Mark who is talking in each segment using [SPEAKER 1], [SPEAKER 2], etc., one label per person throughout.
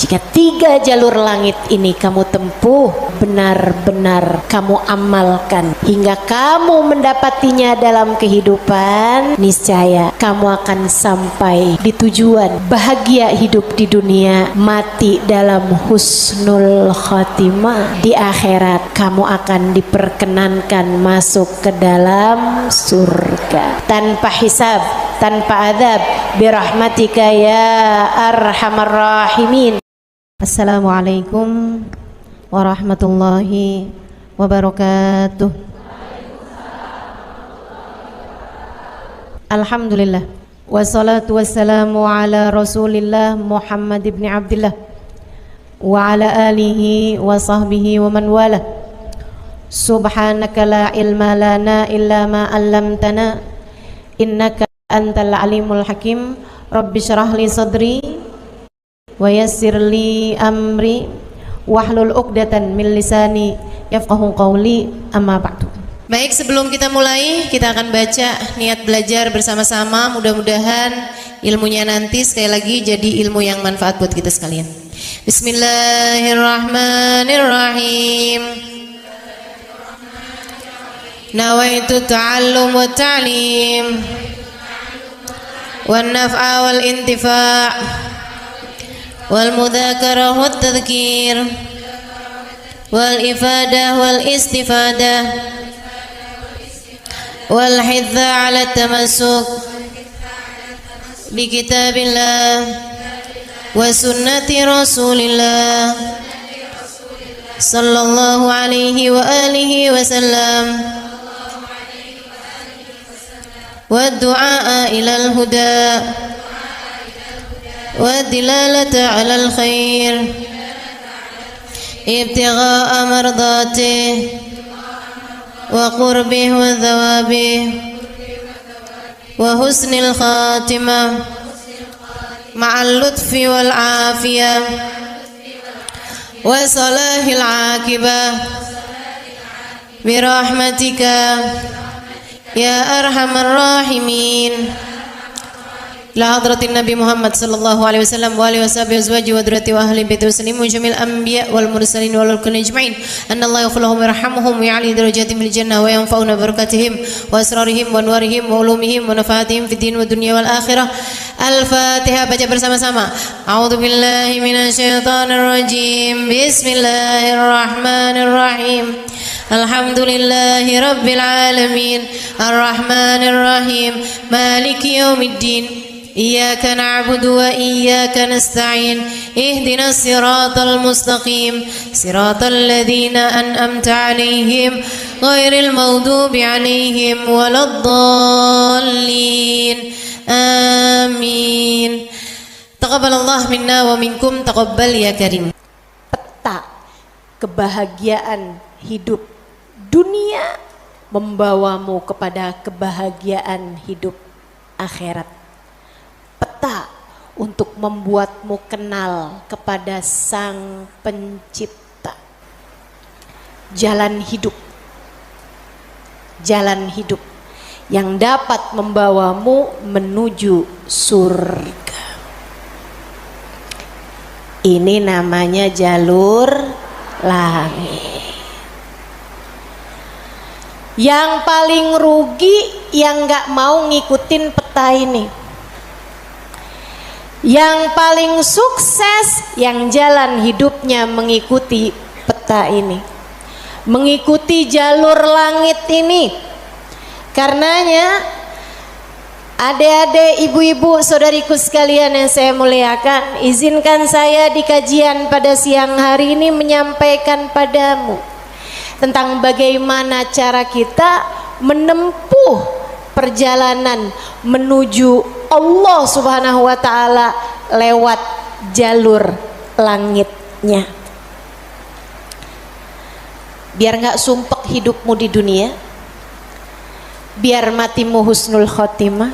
[SPEAKER 1] Jika 3 jalur langit ini kamu tempuh, benar-benar kamu amalkan hingga kamu mendapatinya dalam kehidupan, niscaya kamu akan sampai di tujuan, bahagia hidup di dunia, mati dalam husnul khatimah. Di akhirat kamu akan diperkenankan masuk ke dalam surga tanpa hisab, tanpa adab, birahmatika ya arhamar rahimin. Assalamualaikum warahmatullahi wabarakatuh. Alhamdulillah, wassalatu wassalamu ala rasulillah Muhammad ibn Abdillah wa ala alihi wa sahbihi wa man wala. Subhanaka la ilma lana illa ma 'allamtana innaka antal alimul hakim. Rabbi syrah li sadri wa yassir li amri wahlul 'uqdatan min lisani yafqahu qawli, amma ba'du. Baik, sebelum kita mulai, kita akan baca niat belajar bersama-sama. Mudah-mudahan ilmunya nanti sekali lagi jadi ilmu yang manfaat buat kita sekalian. Bismillahirrahmanirrahim. Nawaitu ta'allum wa ta'lim wan naf'a wal intifa' wal mudzakarah wat tadhkir wal ifadah wal istifadah wal hidza ala tamassuk bi kitabillah wa sunnati rasulillah sallallahu alaihi wa alihi wasallam wa du'a ilal huda والدلالة على الخير ابتغاء مرضاته وقربه وثوابه وحسن الخاتمة مع اللطف والعافية وصلاح العاقبة برحمتك يا أرحم الراحمين. La hadratin Nabi Muhammad sallallahu alaihi wasallam wa alihi washabihi azwaji wa dzurriyyati wa ahli baiti muslimin jamil anbiya wal mursalin wal kulli ajma'in. Anna Allah yaghfiruhum wa yarhamuhum wa ya'li darajatihim fil jannah wa yanfa'una barakatihim wa asrarihim wa anwarihim wa ulumihim wa nafaatihim fid din wa dunya wal akhirah. Al-Fatihah, baca bersama-sama. A'udzu billahi minasyaitonir rajim. Bismillahirrahmanirrahim. Alhamdulillahi rabbil alamin. Arrahmanir rahim. Maliki yaumiddin. إياك نعبد وإياك نستعين اهدنا الصراط المستقيم صراط الذين أنعمت عليهم غير المغضوب عليهم ولا الضالين آمين. تقبل الله منا ومنكم تقبل يا كريم. Peta kebahagiaan hidup dunia membawamu kepada kebahagiaan hidup akhirat. Peta untuk membuatmu kenal kepada Sang Pencipta. Jalan hidup yang dapat membawamu menuju surga. Ini namanya jalur langit. Yang paling rugi yang gak mau ngikutin peta ini. Yang paling sukses yang jalan hidupnya mengikuti peta ini, mengikuti jalur langit ini. Karenanya adik-adik, ibu-ibu, saudariku sekalian yang saya muliakan, izinkan saya di kajian pada siang hari ini menyampaikan padamu tentang bagaimana cara kita menempuh perjalanan menuju Allah Subhanahu wa ta'ala lewat jalur langitnya. Biar gak sumpek hidupmu di dunia, biar matimu husnul khotimah,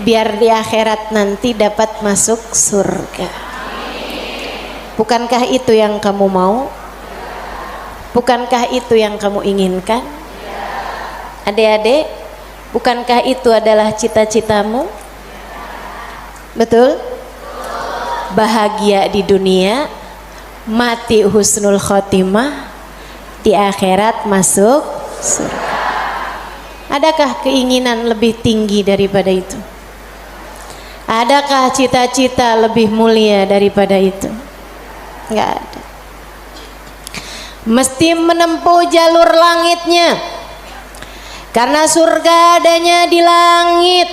[SPEAKER 1] biar di akhirat nanti dapat masuk surga. Bukankah itu yang kamu mau? Bukankah itu yang kamu inginkan? Adik-adik, bukankah itu adalah cita-citamu? Betul? bahagia di dunia, mati husnul khotimah, di akhirat masuk surga. Adakah keinginan lebih tinggi daripada itu? Adakah cita-cita lebih mulia daripada itu? Enggak ada. Mesti menempuh jalur langitnya, karena surga adanya di langit.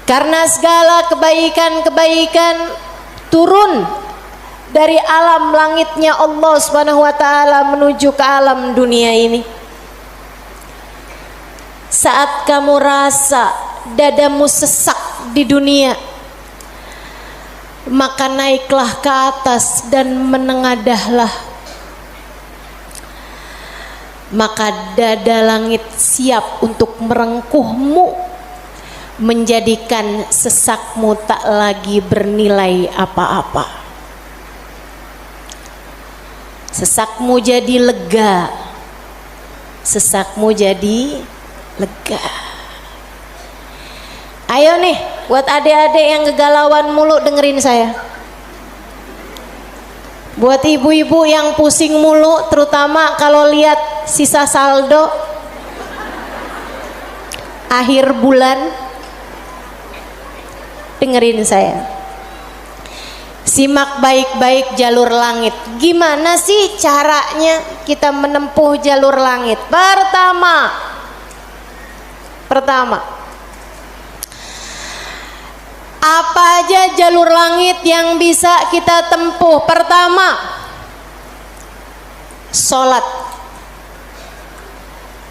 [SPEAKER 1] Karena segala kebaikan-kebaikan turun dari alam langitnya Allah Subhanahu wa taala menuju ke alam dunia ini. Saat kamu rasa dadamu sesak di dunia, maka naiklah ke atas dan menengadahlah. Maka dada langit siap untuk merengkuhmu, menjadikan sesakmu tak lagi bernilai apa-apa. Sesakmu jadi lega, sesakmu jadi lega. Ayo nih, buat adik-adik yang kegalauan mulu dengerin saya. Buat ibu-ibu yang pusing mulu, terutama kalau lihat sisa saldo akhir bulan, dengerin saya. Simak baik-baik jalur langit. Gimana sih caranya kita menempuh jalur langit? Pertama, apa aja jalur langit yang bisa kita tempuh? Pertama, sholat.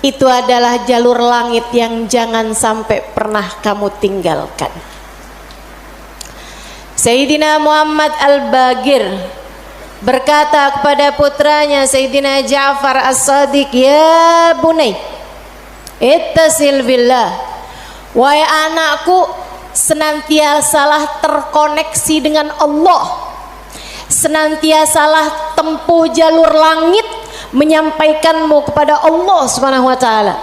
[SPEAKER 1] Itu adalah jalur langit yang jangan sampai pernah kamu tinggalkan. Sayyidina Muhammad Al-Bagir berkata kepada putranya Sayyidina Ja'far As-Sadiq, "Ya bunai, ittasil billah." Wahai anakku, senantiasalah terkoneksi dengan Allah, senantiasalah tempuh jalur langit menyampaikanmu kepada Allah Subhanahu wa taala.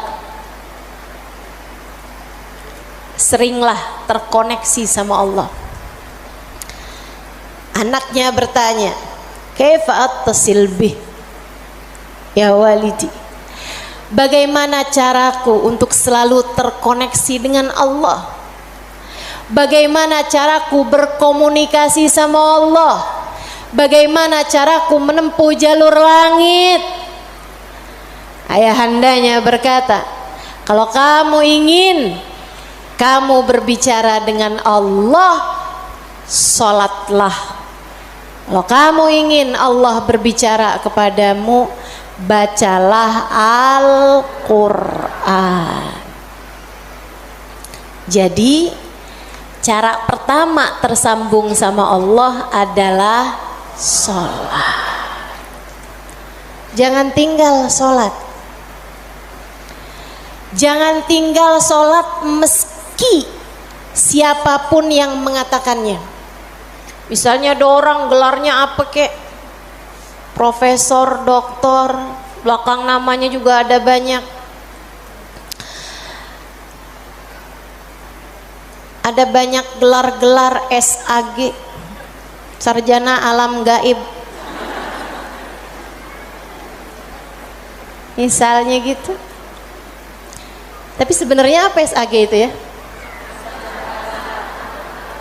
[SPEAKER 1] Seringlah terkoneksi sama Allah. Anaknya bertanya, "Kaifa attasil bih ya walidi?" Bagaimana caraku untuk selalu terkoneksi dengan Allah? Bagaimana caraku berkomunikasi sama Allah? Bagaimana caraku menempuh jalur langit? Ayahandanya berkata, kalau kamu ingin kamu berbicara dengan Allah, sholatlah. Kalau kamu ingin Allah berbicara kepadamu, bacalah Al-Quran. Jadi cara pertama tersambung sama Allah adalah sholat. Jangan tinggal sholat. Jangan tinggal sholat meski siapapun yang mengatakannya. Misalnya ada orang gelarnya apa kek, profesor, doktor, belakang namanya juga ada banyak. Ada banyak gelar-gelar SAG, sarjana alam gaib. Misalnya gitu. Tapi sebenarnya apa SAG itu ya?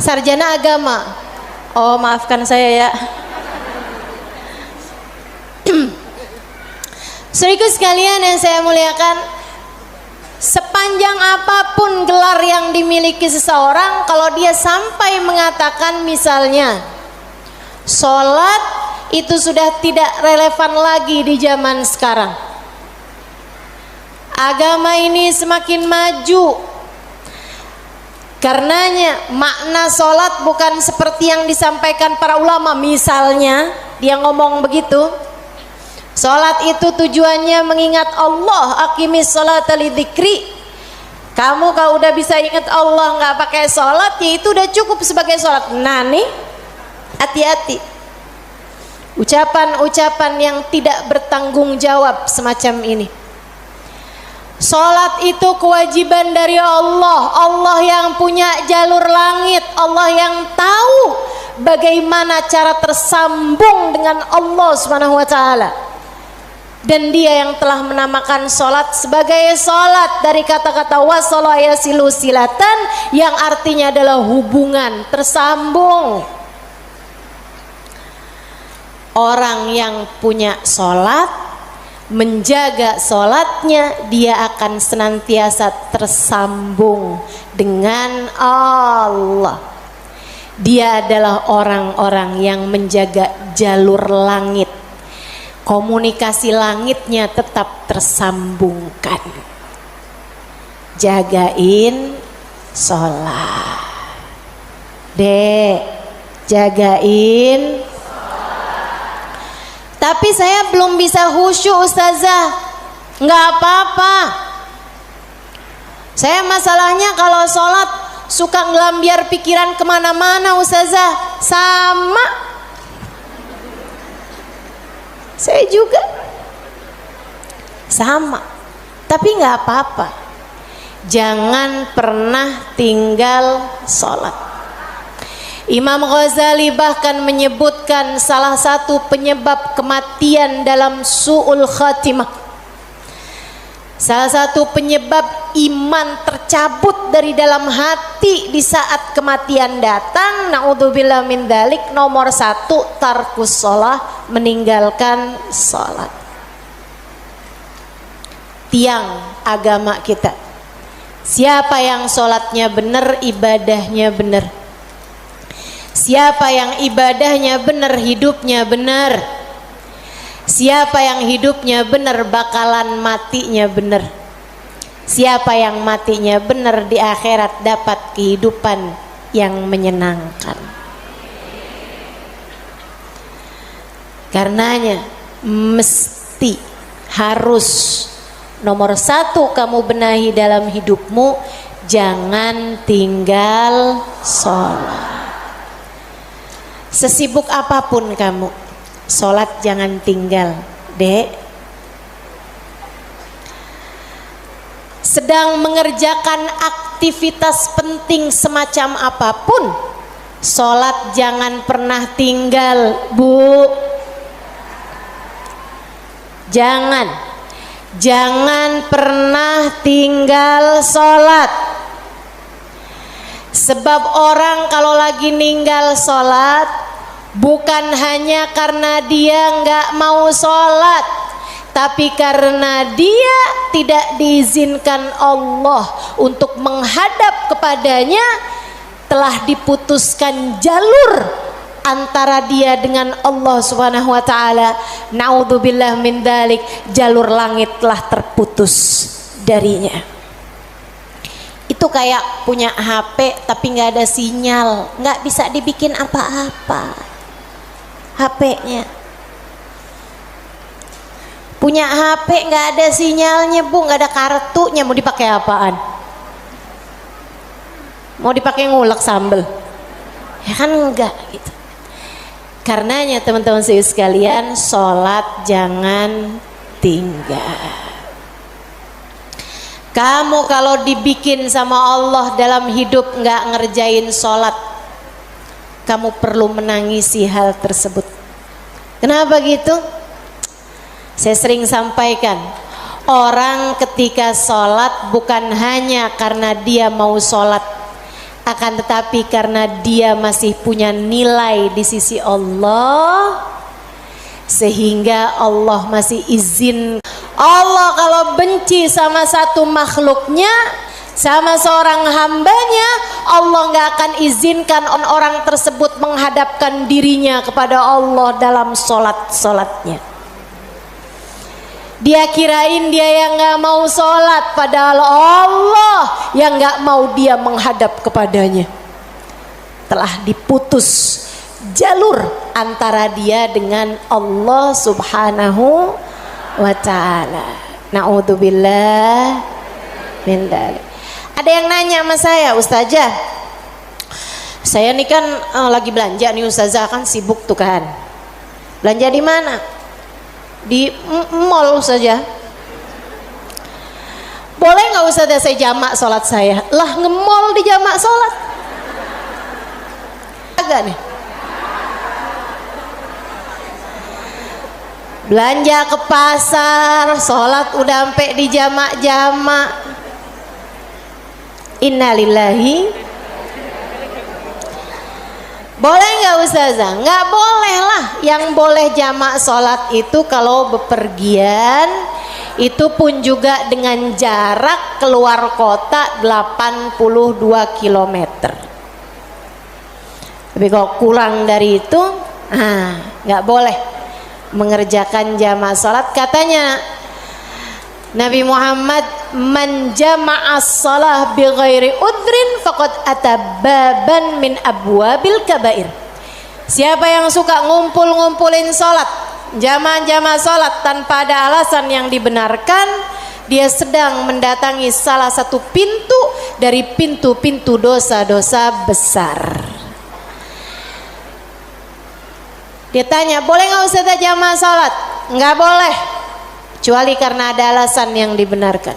[SPEAKER 1] Sarjana agama. Oh, maafkan saya ya. Saudaraku sekalian yang saya muliakan, sepanjang apapun gelar yang dimiliki seseorang, kalau dia sampai mengatakan misalnya sholat, itu sudah tidak relevan lagi di zaman sekarang. Agama ini semakin maju. Karenanya makna sholat bukan seperti yang disampaikan para ulama. Misalnya dia ngomong begitu, sholat itu tujuannya mengingat Allah, aqimis sholata lidzikri. Kamu kalau udah bisa ingat Allah nggak pakai sholat, ya itu udah cukup sebagai sholat. Nah nih, hati-hati ucapan-ucapan yang tidak bertanggung jawab semacam ini. Salat itu kewajiban dari Allah. Allah yang punya jalur langit, Allah yang tahu bagaimana cara tersambung dengan Allah Subhanahu wa taala. Dan dia yang telah menamakan salat sebagai salat dari kata-kata wasala yasilu silatan, yang artinya adalah hubungan, tersambung. Orang yang punya salat, menjaga salatnya, dia akan senantiasa tersambung dengan Allah. Dia adalah orang-orang yang menjaga jalur langit. Komunikasi langitnya tetap tersambungkan. Jagain sholat. Dek, jagain. Tapi saya belum bisa khusyuk Ustazah. Nggak apa-apa. Saya masalahnya kalau sholat suka ngelambiar pikiran kemana-mana Ustazah. Sama. Saya juga. Sama. Tapi nggak apa-apa. Jangan pernah tinggal sholat. Imam Ghazali bahkan menyebutkan salah satu penyebab kematian dalam su'ul khatimah, salah satu penyebab iman tercabut dari dalam hati di saat kematian datang, naudzubillah min dzalik, nomor 1 tarkus shalah, meninggalkan salat. Tiang agama kita. Siapa yang salatnya benar, ibadahnya benar. Siapa yang ibadahnya benar, hidupnya benar. Siapa yang hidupnya benar, bakalan matinya benar. Siapa yang matinya benar, di akhirat dapat kehidupan yang menyenangkan. Karenanya mesti, harus, nomor 1 kamu benahi dalam hidupmu, jangan tinggal sholat. Sesibuk apapun kamu, sholat jangan tinggal, Dek. Sedang mengerjakan aktivitas penting semacam apapun, sholat jangan pernah tinggal, Bu. Jangan pernah tinggal sholat. Sebab orang kalau lagi ninggal sholat, bukan hanya karena dia nggak mau sholat, tapi karena dia tidak diizinkan Allah untuk menghadap kepadanya, telah diputuskan jalur antara dia dengan Allah Subhanahu wa taala. Naudzubillah min dzalik, jalur langit telah terputus darinya. Itu kayak punya HP tapi nggak ada sinyal, nggak bisa dibikin apa-apa HP-nya. Punya HP nggak ada sinyalnya, Bu, nggak ada kartunya, mau dipakai apaan? Mau dipakai ngulek sambel? Ya kan enggak gitu. Karenanya teman-teman sekalian, sholat jangan tinggal. Kamu kalau dibikin sama Allah dalam hidup nggak ngerjain sholat, kamu perlu menangisi hal tersebut. Kenapa gitu? Saya sering sampaikan, orang ketika sholat bukan hanya karena dia mau sholat, akan tetapi karena dia masih punya nilai di sisi Allah, sehingga Allah masih izin. Allah kalau benci sama satu makhluknya, sama seorang hambanya, Allah nggak akan izinkan orang tersebut menghadapkan dirinya kepada Allah dalam sholatnya. Dia kirain dia yang nggak mau sholat, padahal Allah yang nggak mau dia menghadap kepadanya. Telah diputus jalur antara dia dengan Allah Subhanahu wa ta'ala. Na'udzubillah min dzalik. Ada yang nanya sama saya, Ustazah, saya nih kan lagi belanja nih Ustazah, kan sibuk tuh kan. Belanja di mana? Di mall saja.
[SPEAKER 2] boleh nggak Ustazah saya jamak sholat saya? Lah ngemol di jamak sholat agak nih. Belanja ke pasar, sholat udah sampai di jamak-jamak. Innalillahi. Boleh nggak Ustazah? Nggak boleh lah. Yang boleh jamak sholat itu kalau bepergian, itu pun juga dengan jarak keluar kota 82 km. Tapi kalau kurang dari itu, nggak boleh mengerjakan jamak salat. Katanya Nabi Muhammad, man jama'as shalah bi ghairi udrin faqad atababan min abwabil kabair. Siapa yang suka ngumpulin salat, jamaah salat tanpa ada alasan yang dibenarkan, dia sedang mendatangi salah satu pintu dari pintu-pintu dosa-dosa besar. Dia tanya, boleh nggak Ustazah jamaah salat? Nggak boleh, kecuali karena ada alasan yang dibenarkan.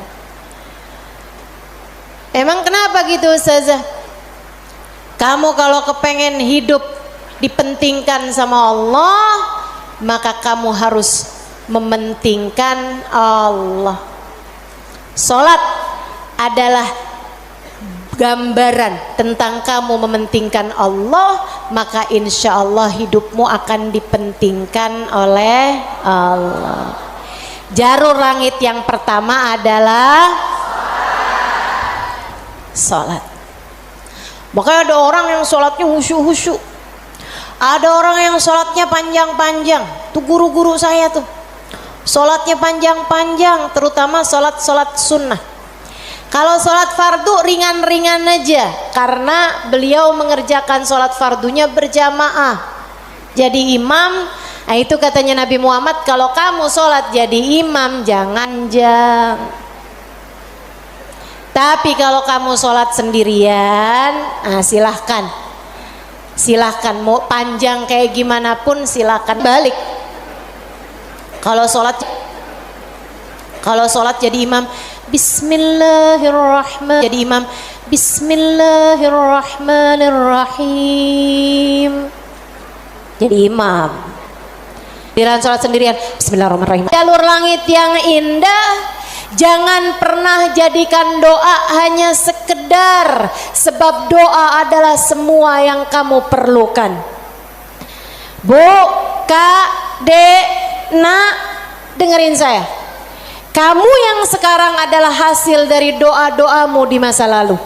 [SPEAKER 2] Emang kenapa gitu Ustazah? Kamu kalau kepengen hidup dipentingkan sama Allah, maka kamu harus mementingkan Allah. Salat adalah gambaran tentang kamu mementingkan Allah, maka insya Allah hidupmu akan dipentingkan oleh Allah. Jalur langit yang pertama adalah salat. Makanya ada orang yang salatnya khusyuk-khusyuk, ada orang yang salatnya panjang-panjang. Tuh guru-guru saya tuh salatnya panjang-panjang, terutama salat sunnah. Kalau sholat fardu ringan-ringan aja, karena beliau mengerjakan sholat fardunya berjamaah. Jadi imam, nah itu katanya Nabi Muhammad, kalau kamu sholat jadi imam jangan jang. Tapi kalau kamu sholat sendirian, silahkan mau panjang kayak gimana pun silahkan balik. Kalau sholat jadi imam, Bismillahirrahmanirrahim. Jadi imam, Bismillahirrahmanirrahim. Jadi imam. Dalam sholat sendirian, Bismillahirrahmanirrahim. Jalur langit yang indah, jangan pernah jadikan doa hanya sekedar, sebab doa adalah semua yang kamu perlukan. Bu, Kak, Dek, Nak, dengerin saya. Kamu yang sekarang adalah hasil dari doa-doamu di masa lalu.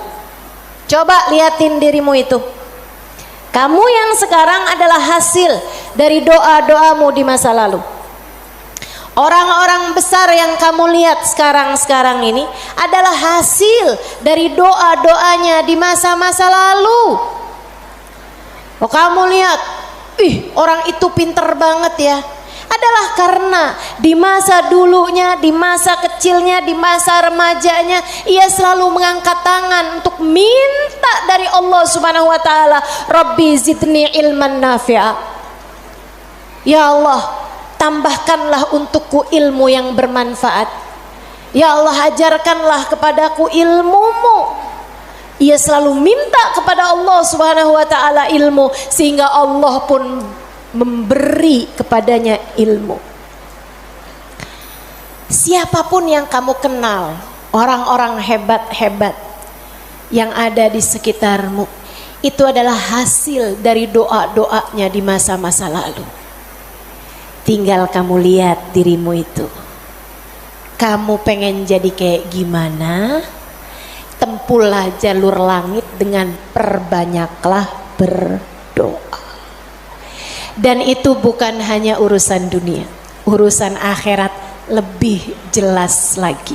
[SPEAKER 2] Coba liatin dirimu itu. Kamu yang sekarang adalah hasil dari doa-doamu di masa lalu. Orang-orang besar yang kamu lihat sekarang ini adalah hasil dari doa-doanya di masa-masa lalu. Oh, kamu lihat, orang itu pinter banget ya. Adalah karena di masa dulunya, di masa kecilnya, di masa remajanya, ia selalu mengangkat tangan untuk minta dari Allah Subhanahu wa taala, Rabbi zidni ilman nafi'a. Ya Allah, tambahkanlah untukku ilmu yang bermanfaat. Ya Allah, ajarkanlah kepadaku ilmu-Mu. Ia selalu minta kepada Allah Subhanahu wa taala ilmu, sehingga Allah pun memberi kepadanya ilmu. Siapapun yang kamu kenal, orang-orang hebat-hebat yang ada di sekitarmu, itu adalah hasil dari doa-doanya di masa-masa lalu. Tinggal kamu lihat dirimu itu. Kamu pengen jadi kayak gimana? Tempuhlah jalur langit dengan perbanyaklah berdoa. Dan itu bukan hanya urusan dunia, urusan akhirat lebih jelas lagi.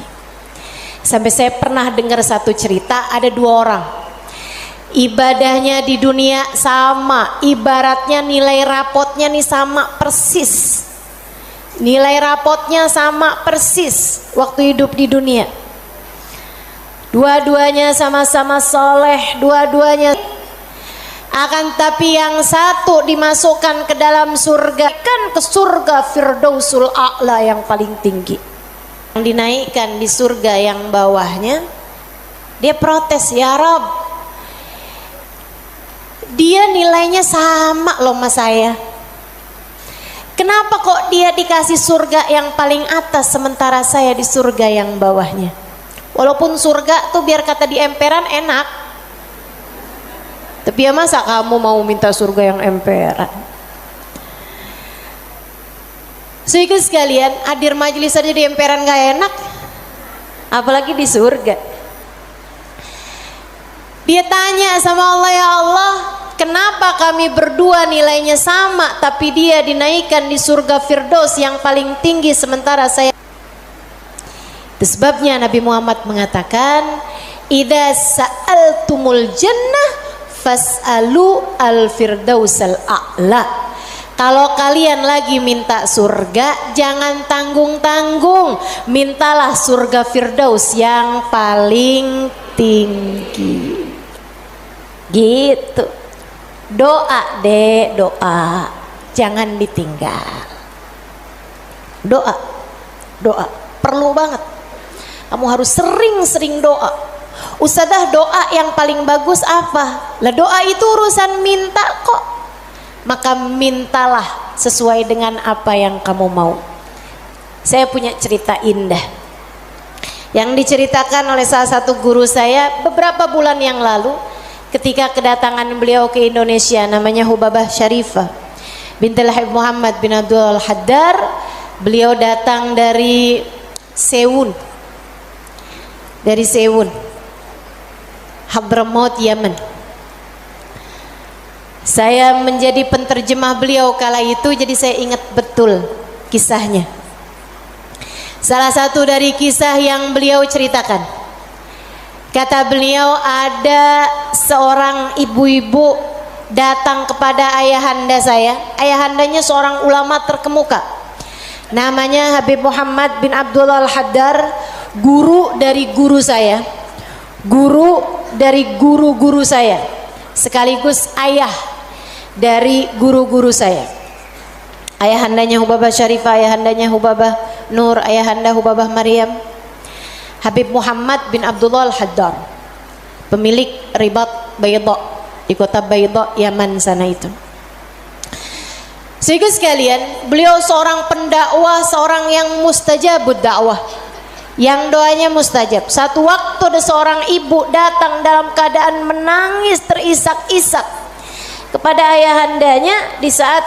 [SPEAKER 2] Sampai saya pernah dengar satu cerita, ada dua orang, ibadahnya di dunia sama, ibaratnya nilai rapotnya nih sama persis. Nilai rapotnya sama persis waktu hidup di dunia. Dua-duanya sama-sama soleh, dua-duanya. Akan tapi yang satu dimasukkan ke dalam surga, kan ke surga Firdausul A'la yang paling tinggi. yang dinaikkan di surga yang bawahnya, dia protes, ya Rob, dia nilainya sama loh sama saya. Kenapa kok dia dikasih surga yang paling atas sementara saya di surga yang bawahnya? Walaupun surga tuh biar kata di emperan enak, tapi ya masa kamu mau minta surga yang emperan? Sehingga sekalian, hadir majelis aja di emperan gak enak, apalagi di surga. Dia tanya sama Allah, ya Allah, kenapa kami berdua nilainya sama tapi dia dinaikkan di surga Firdaus yang paling tinggi sementara saya. Itu sebabnya Nabi Muhammad mengatakan, idza sa'altumul jannah fas'alu al-firdausal a'la. Kalau kalian lagi minta surga, jangan tanggung-tanggung, mintalah surga Firdaus yang paling tinggi. Gitu. Doa deh, doa, jangan ditinggal. Doa, doa, perlu banget. Kamu harus sering-sering doa. Ustadzah, doa yang paling bagus apa? Lah doa itu urusan minta kok. Maka mintalah sesuai dengan apa yang kamu mau. Saya punya cerita indah yang diceritakan oleh salah satu guru saya beberapa bulan yang lalu ketika kedatangan beliau ke Indonesia, namanya Hubabah Syarifah bintul Habib Muhammad bin Abdul Haddar. Beliau datang dari Sewun, Hadramaut, Yaman. Saya menjadi penterjemah beliau kala itu, jadi saya ingat betul kisahnya. Salah satu dari kisah yang beliau ceritakan, kata beliau, ada seorang ibu-ibu datang kepada ayahanda saya. Ayahandanya seorang ulama terkemuka, namanya Habib Muhammad bin Abdullah Al-Haddar, guru dari guru saya, guru dari guru-guru saya, sekaligus ayah dari guru-guru saya. Ayahandanya Hubabah Syarifah, ayahandanya Hubabah Nur, ayahanda Hubabah Maryam. Habib Muhammad bin Abdullah Al-Haddar, pemilik Ribat Bayda di kota Bayda, Yaman sana itu. Sehingga sekalian, beliau seorang pendakwah, seorang yang mustajabud dakwah, yang doanya mustajab. Satu waktu ada seorang ibu datang dalam keadaan menangis terisak-isak kepada ayahandanya di saat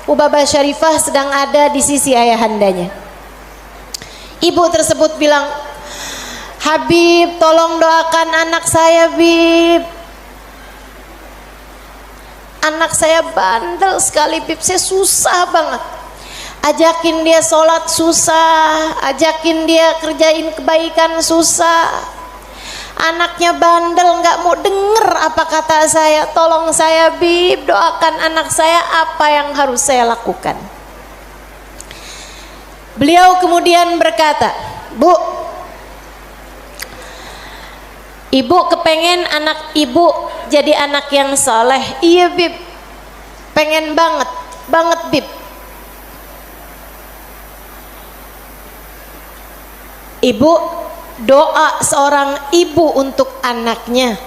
[SPEAKER 2] Hubabah Syarifah sedang ada di sisi ayahandanya. Ibu tersebut bilang, Habib, tolong doakan anak saya, Bib. Anak saya bandel sekali, Bib. Saya susah banget. Ajakin dia sholat susah, ajakin dia kerjain kebaikan susah. Anaknya bandel, nggak mau denger apa kata saya. Tolong saya, Bib, doakan anak saya, apa yang harus saya lakukan. Beliau kemudian berkata, Bu, ibu kepengen anak ibu jadi anak yang soleh. Iya, Bib, pengen banget Bib. Ibu, doa seorang ibu untuk anaknya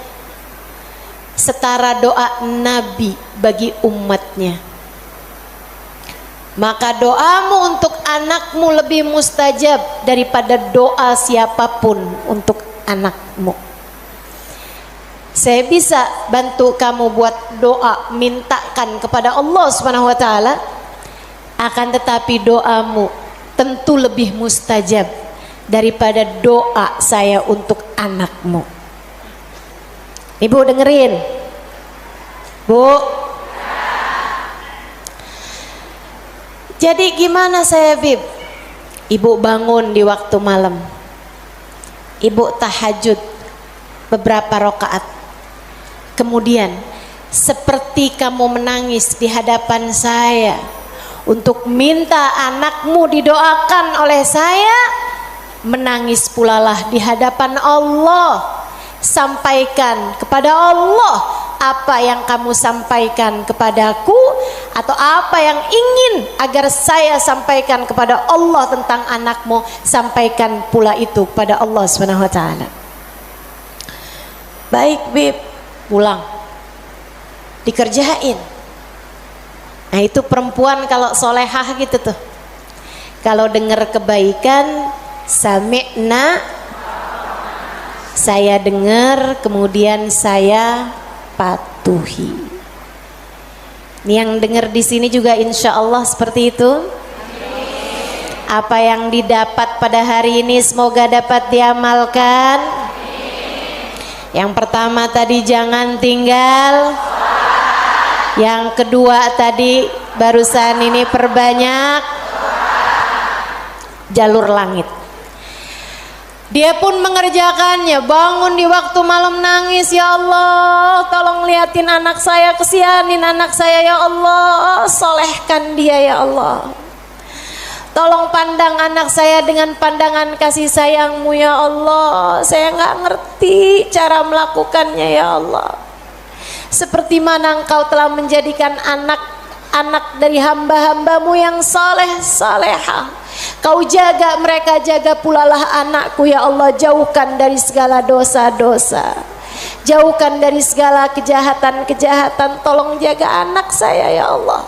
[SPEAKER 2] setara doa Nabi bagi umatnya. Maka doamu untuk anakmu lebih mustajab daripada doa siapapun untuk anakmu. Saya bisa bantu kamu buat doa, mintakan kepada Allah Subhanahu wa taala, akan tetapi doamu tentu lebih mustajab daripada doa saya untuk anakmu. Ibu dengerin, Bu. Jadi gimana saya, Bib? Ibu bangun di waktu malam, ibu tahajud beberapa rakaat, kemudian seperti kamu menangis di hadapan saya untuk minta anakmu didoakan oleh saya, menangis pulalah di hadapan Allah. Sampaikan kepada Allah apa yang kamu sampaikan kepadaku atau apa yang ingin agar saya sampaikan kepada Allah tentang anakmu, sampaikan pula itu kepada Allah Subhanahu wa taala. Baik Bib, pulang dikerjain. Nah itu perempuan kalau solehah gitu tuh, kalau dengar kebaikan sami'na, saya dengar kemudian saya patuhi. Ini yang dengar di sini juga insya Allah seperti itu. Apa yang didapat pada hari ini semoga dapat diamalkan. Yang pertama tadi jangan tinggal. Yang kedua tadi barusan ini perbanyak jalur langit. Dia pun mengerjakannya, bangun di waktu malam nangis, ya Allah tolong liatin anak saya, kesianin anak saya ya Allah, solehkan dia ya Allah. Tolong pandang anak saya dengan pandangan kasih sayangmu ya Allah. Saya nggak ngerti cara melakukannya ya Allah. Seperti mana engkau telah menjadikan anak-anak dari hamba-hambamu yang saleh salehah. Kau jaga mereka, jaga pula lah anakku ya Allah. Jauhkan dari segala dosa-dosa, jauhkan dari segala kejahatan-kejahatan. Tolong jaga anak saya ya Allah.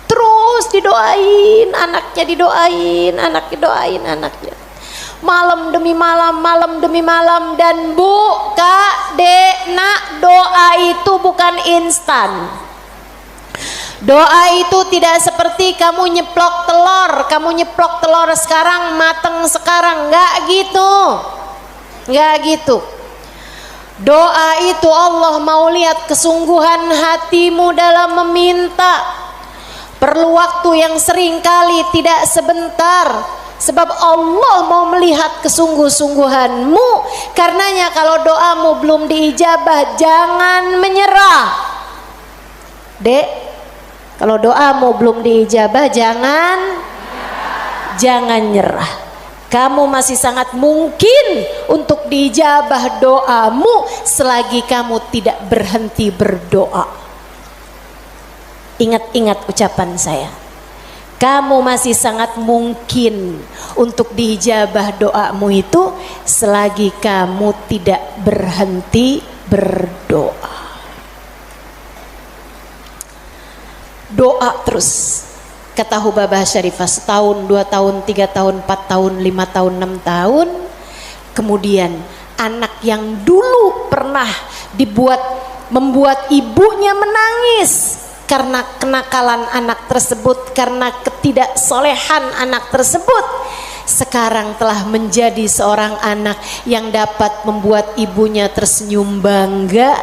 [SPEAKER 2] Terus didoain anaknya, didoain anaknya, doain anaknya. Malam demi malam, malam demi malam. Dan Bu, Kak, Dek, Nak, doa itu bukan instan. Doa itu tidak seperti kamu nyeplok telur sekarang mateng sekarang, nggak gitu, nggak gitu. Doa itu Allah mau lihat kesungguhan hatimu dalam meminta. Perlu waktu yang sering kali tidak sebentar, sebab Allah mau melihat kesungguh-sungguhanmu. Karenanya kalau doamu belum diijabah, jangan menyerah. Dek, kalau doamu belum diijabah, jangan nyerah. Kamu masih sangat mungkin untuk diijabah doamu selagi kamu tidak berhenti berdoa. Ingat-ingat ucapan saya. Kamu masih sangat mungkin untuk diijabah doamu itu selagi kamu tidak berhenti berdoa. Doa terus. Kata Hubabah Syarifah, setahun, 2 tahun, 3 tahun, 4 tahun, 5 tahun, 6 tahun. Kemudian anak yang dulu pernah membuat ibunya menangis karena kenakalan anak tersebut, karena ketidaksolehan anak tersebut, sekarang telah menjadi seorang anak yang dapat membuat ibunya tersenyum bangga.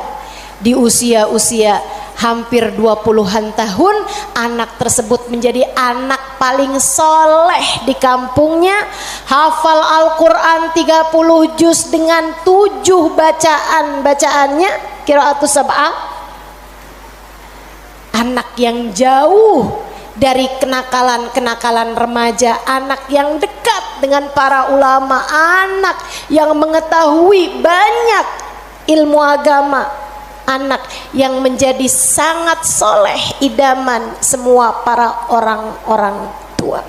[SPEAKER 2] Di usia-usia hampir 20-an tahun, anak tersebut menjadi anak paling soleh di kampungnya, hafal Al-Quran 30 juz dengan 7 bacaannya, qiraatus sab'ah. Anak yang jauh dari kenakalan-kenakalan remaja, anak yang dekat dengan para ulama, anak yang mengetahui banyak ilmu agama, anak yang menjadi sangat soleh, idaman semua para orang-orang tua.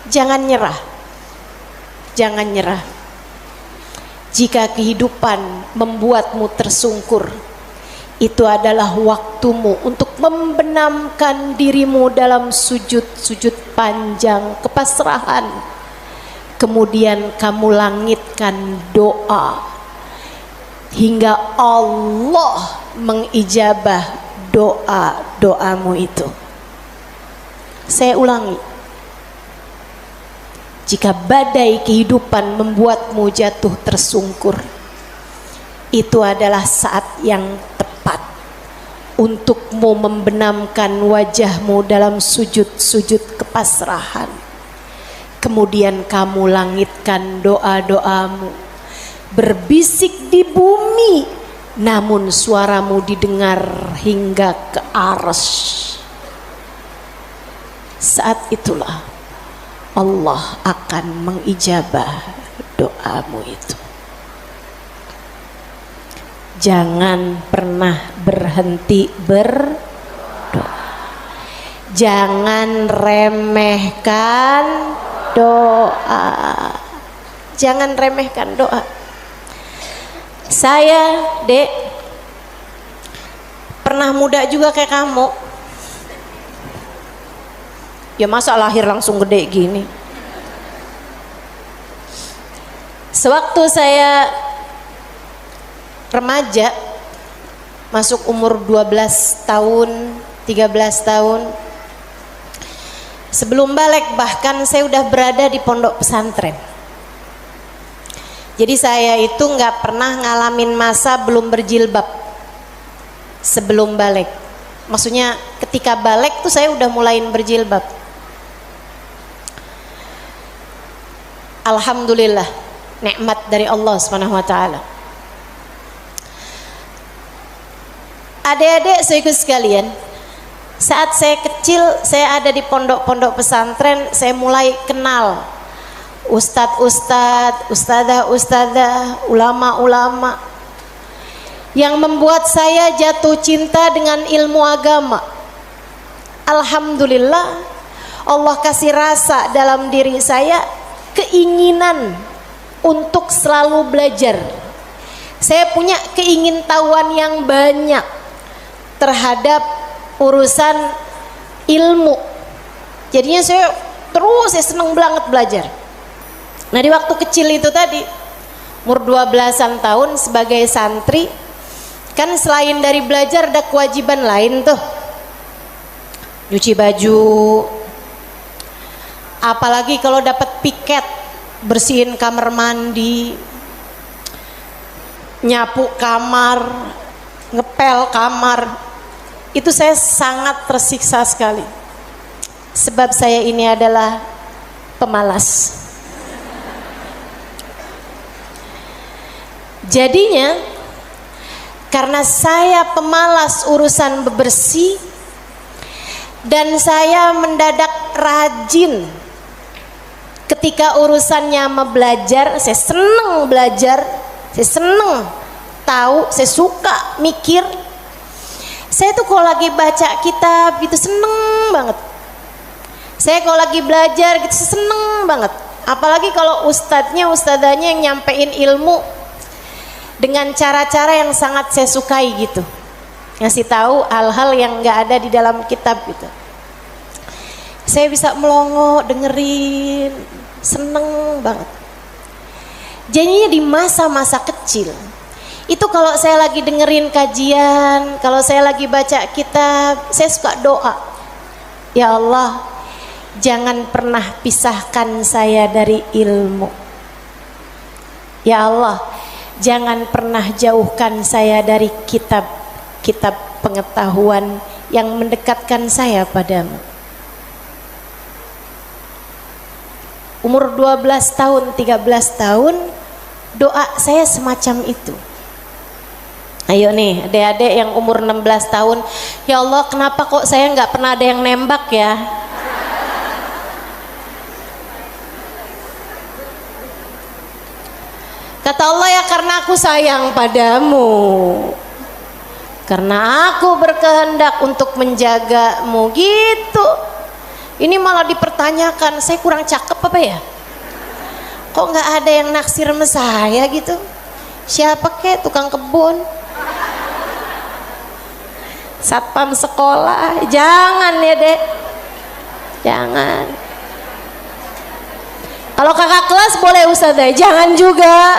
[SPEAKER 2] Jangan nyerah, jangan nyerah. Jika kehidupan membuatmu tersungkur, itu adalah waktumu untuk membenamkan dirimu dalam sujud-sujud panjang kepasrahan. Kemudian kamu langitkan doa hingga Allah mengijabah doa-doamu itu. Saya ulangi, jika badai kehidupan membuatmu jatuh tersungkur, itu adalah saat yang tepat untukmu membenamkan wajahmu dalam sujud-sujud kepasrahan. Kemudian kamu langitkan doa-doamu, berbisik di bumi, namun suaramu didengar hingga ke arsy. Saat itulah Allah akan mengijabah doamu itu. jangan pernah berhenti berdoa. Jangan remehkan doa. Jangan remehkan doa. Saya, Dek, pernah muda juga kayak kamu. Ya masa lahir langsung gede gini. Sewaktu saya remaja, masuk umur 12 tahun, 13 tahun, sebelum balik bahkan saya udah berada di pondok pesantren. Jadi saya itu nggak pernah ngalamin masa belum berjilbab sebelum balik. Maksudnya ketika balik tuh saya udah mulain berjilbab. Alhamdulillah, nikmat dari Allah Subhanahu wa taala. Adik-adik saudaraku sekalian, saat saya kecil, saya ada di pondok-pondok pesantren, saya mulai kenal ustadz-ustadz, ustadzah-ustadzah, ulama-ulama yang membuat saya jatuh cinta dengan ilmu agama. Alhamdulillah, Allah kasih rasa dalam diri saya keinginan untuk selalu belajar. Saya punya keingintahuan yang banyak terhadap urusan ilmu. Jadinya saya seneng banget belajar. Nah, di waktu kecil itu tadi, umur 12-an tahun sebagai santri, kan selain dari belajar ada kewajiban lain tuh. Nyuci baju, apalagi kalau dapat piket, bersihin kamar mandi, nyapu kamar, ngepel kamar. Itu saya sangat tersiksa sekali, sebab saya ini adalah pemalas. Jadinya karena saya pemalas urusan bebersih dan saya mendadak rajin ketika urusannya belajar. Saya seneng belajar, saya seneng tahu, saya suka mikir. Saya tuh kalau lagi baca kitab gitu seneng banget. Saya kalau lagi belajar gitu seneng banget. Apalagi kalau ustadzanya yang nyampein ilmu dengan cara-cara yang sangat saya sukai gitu, ngasih tahu hal-hal yang nggak ada di dalam kitab gitu. Saya bisa melongo dengerin, seneng banget. Jadinya di masa-masa kecil itu kalau saya lagi dengerin kajian, kalau saya lagi baca kitab, saya suka doa, ya Allah, jangan pernah pisahkan saya dari ilmu. Ya Allah, jangan pernah jauhkan saya dari kitab-kitab pengetahuan yang mendekatkan saya padamu. Umur 12 tahun, 13 tahun, doa saya semacam itu. Ayo nih adik-adik yang umur 16 tahun, ya Allah, kenapa kok saya nggak pernah ada yang nembak ya? Kata Allah, ya karena aku sayang padamu, karena aku berkehendak untuk menjagamu gitu. Ini malah dipertanyakan, saya kurang cakep apa ya? Kok nggak ada yang naksir sama saya gitu? Siapa kek, tukang kebun, satpam sekolah? Jangan ya dek, jangan. Kalau kakak kelas boleh ustazah, jangan juga.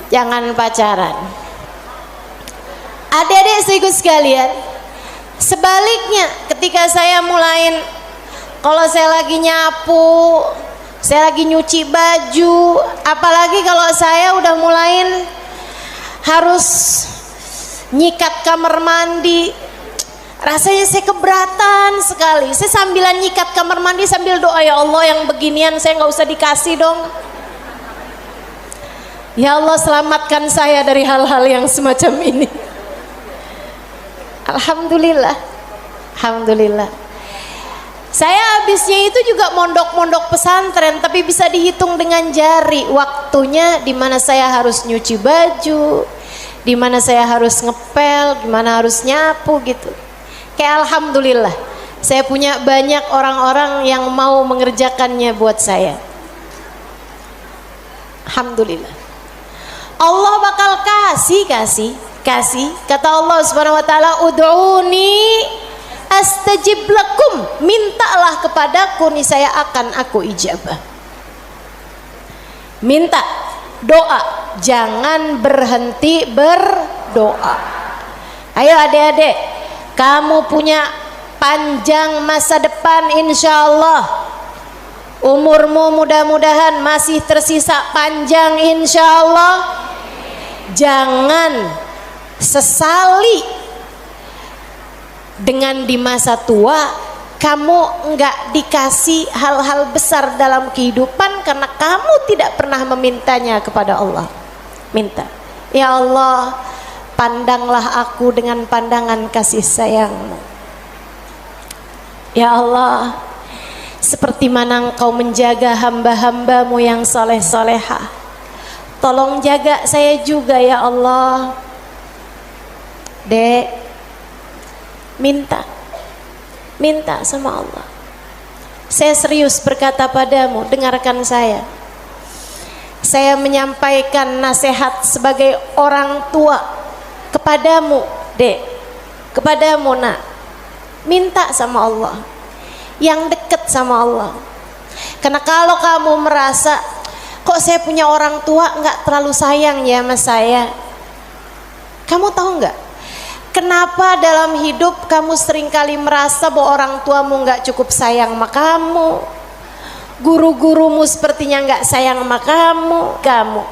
[SPEAKER 2] Jangan pacaran. Adik-adik saudaraku sekalian, sebaliknya ketika saya mulain, kalau saya lagi nyapu, saya lagi nyuci baju, apalagi kalau saya udah mulain harus nyikat kamar mandi, rasanya saya keberatan sekali. Saya sambilan nyikat kamar mandi sambil doa, ya Allah, yang beginian saya nggak usah dikasih dong. Ya Allah, selamatkan saya dari hal-hal yang semacam ini. Alhamdulillah, alhamdulillah. Saya habisnya itu juga mondok-mondok pesantren, tapi bisa dihitung dengan jari waktu waktunya di mana saya harus nyuci baju, di mana saya harus ngepel, di mana harus nyapu gitu. Kayak alhamdulillah, saya punya banyak orang-orang yang mau mengerjakannya buat saya. Alhamdulillah. Allah bakal kasih. Kata Allah Subhanahu wa taala, "Ud'uni astajib lakum." Mintalah kepadaku, niscaya akan aku ijabah. Minta, doa, jangan berhenti berdoa. Ayo adik-adik, kamu punya panjang masa depan insyaallah. Umurmu mudah-mudahan masih tersisa panjang insyaallah. Jangan sesali dengan di masa tua kamu enggak dikasih hal-hal besar dalam kehidupan karena kamu tidak pernah memintanya kepada Allah. Minta, ya Allah, pandanglah aku dengan pandangan kasih sayang-Mu. Ya Allah, seperti mana Engkau menjaga hamba-hamba-Mu yang soleh-solehah, tolong jaga saya juga ya Allah. Dek, minta sama Allah. Saya serius berkata padamu, dengarkan saya. Saya menyampaikan nasihat sebagai orang tua kepadamu, Dek, kepadamu nak. Minta sama Allah, yang dekat sama Allah. Karena kalau kamu merasa kok saya punya orang tua nggak terlalu sayang ya sama saya, kamu tahu nggak kenapa dalam hidup kamu seringkali merasa bahwa orang tuamu nggak cukup sayang sama kamu, guru-gurumu sepertinya nggak sayang sama kamu.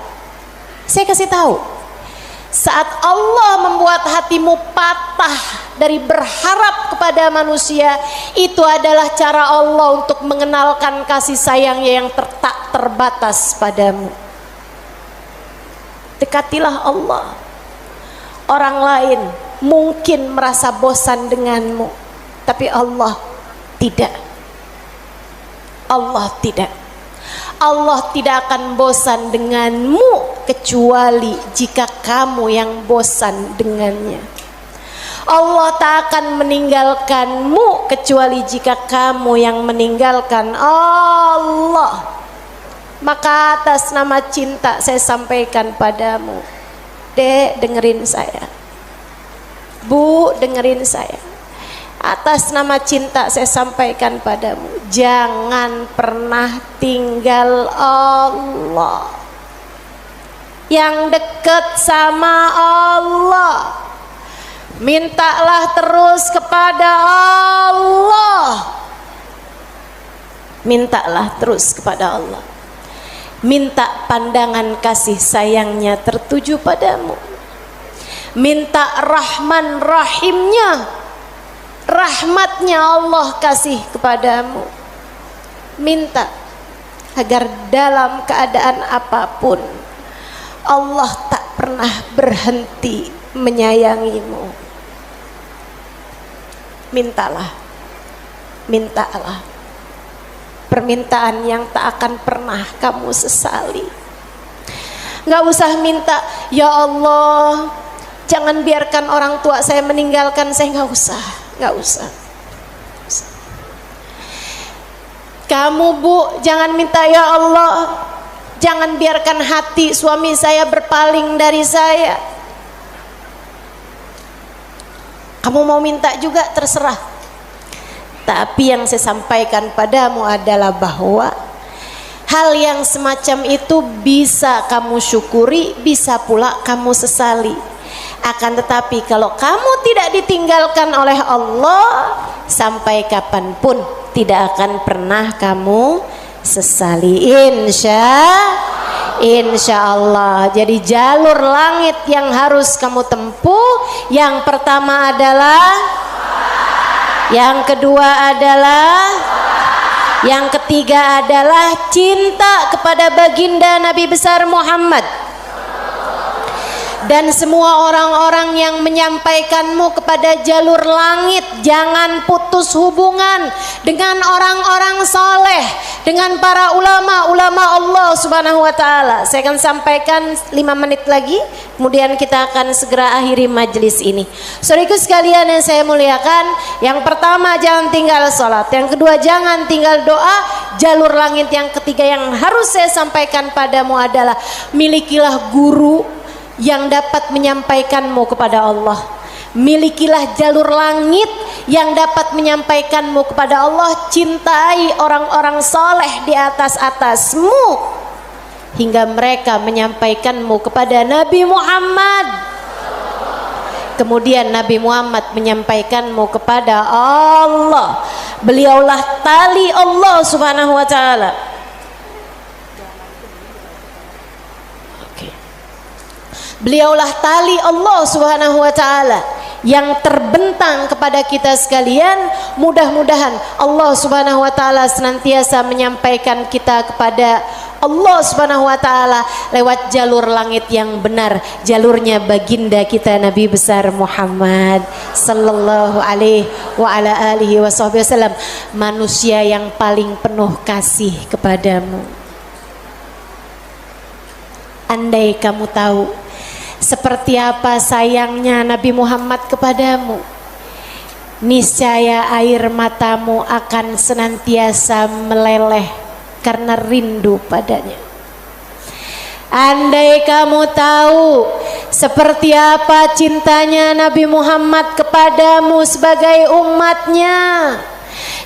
[SPEAKER 2] Saya kasih tahu, saat Allah membuat hatimu patah dari berharap kepada manusia, itu adalah cara Allah untuk mengenalkan kasih sayangnya yang tak terbatas padamu. Dekatilah Allah. Orang lain mungkin merasa bosan denganmu, tapi Allah tidak. Allah tidak. Allah tidak akan bosan denganmu kecuali jika kamu yang bosan dengannya. Allah tak akan meninggalkanmu kecuali jika kamu yang meninggalkan Allah. Maka atas nama cinta saya sampaikan padamu, Dek, dengerin saya. Bu, dengerin saya. Atas nama cinta saya sampaikan padamu, jangan pernah tinggal Allah. Yang dekat sama Allah, mintalah terus kepada Allah. Mintalah terus kepada Allah. Minta pandangan kasih sayangnya tertuju padamu. Minta Rahman Rahimnya, rahmatnya Allah kasih kepadamu. Minta agar dalam keadaan apapun Allah tak pernah berhenti menyayangimu. Mintalah, mintalah permintaan yang tak akan pernah kamu sesali. Nggak usah minta, ya Allah, jangan biarkan orang tua saya meninggalkan saya. Nggak usah. Kamu Bu, jangan minta, ya Allah, jangan biarkan hati suami saya berpaling dari saya. Kamu mau minta juga terserah. Tapi yang saya sampaikan padamu adalah bahwa hal yang semacam itu bisa kamu syukuri, bisa pula kamu sesali. Akan tetapi kalau kamu tidak ditinggalkan oleh Allah, sampai kapanpun tidak akan pernah kamu sesali, insya Allah. Jadi jalur langit yang harus kamu tempuh, yang pertama adalah, yang kedua adalah, yang ketiga adalah cinta kepada baginda Nabi besar Muhammad. dan semua orang-orang yang menyampaikanmu kepada jalur langit. Jangan putus hubungan dengan orang-orang soleh, dengan para ulama Allah subhanahu wa ta'ala. Saya akan sampaikan 5 menit lagi, kemudian kita akan segera akhiri majelis ini. Saudaraku sekalian yang saya muliakan, yang pertama jangan tinggal sholat, yang kedua jangan tinggal doa. Jalur langit yang ketiga yang harus saya sampaikan padamu adalah milikilah guru yang dapat menyampaikanmu kepada Allah. Milikilah jalur langit yang dapat menyampaikanmu kepada Allah. Cintai orang-orang soleh di atasmu hingga mereka menyampaikanmu kepada Nabi Muhammad. Kemudian Nabi Muhammad menyampaikanmu kepada Allah. Beliaulah tali Allah subhanahu wa ta'ala. Beliaulah tali Allah subhanahu wa ta'ala yang terbentang kepada kita sekalian. Mudah-mudahan Allah subhanahu wa ta'ala senantiasa menyampaikan kita kepada Allah subhanahu wa ta'ala lewat jalur langit yang benar, jalurnya baginda kita Nabi besar Muhammad sallallahu alaihi wa ala alihi wasallam, manusia yang paling penuh kasih kepadamu. Andai kamu tahu seperti apa sayangnya Nabi Muhammad kepadamu, niscaya air matamu akan senantiasa meleleh karena rindu padanya. Andai kamu tahu seperti apa cintanya Nabi Muhammad kepadamu sebagai umatnya,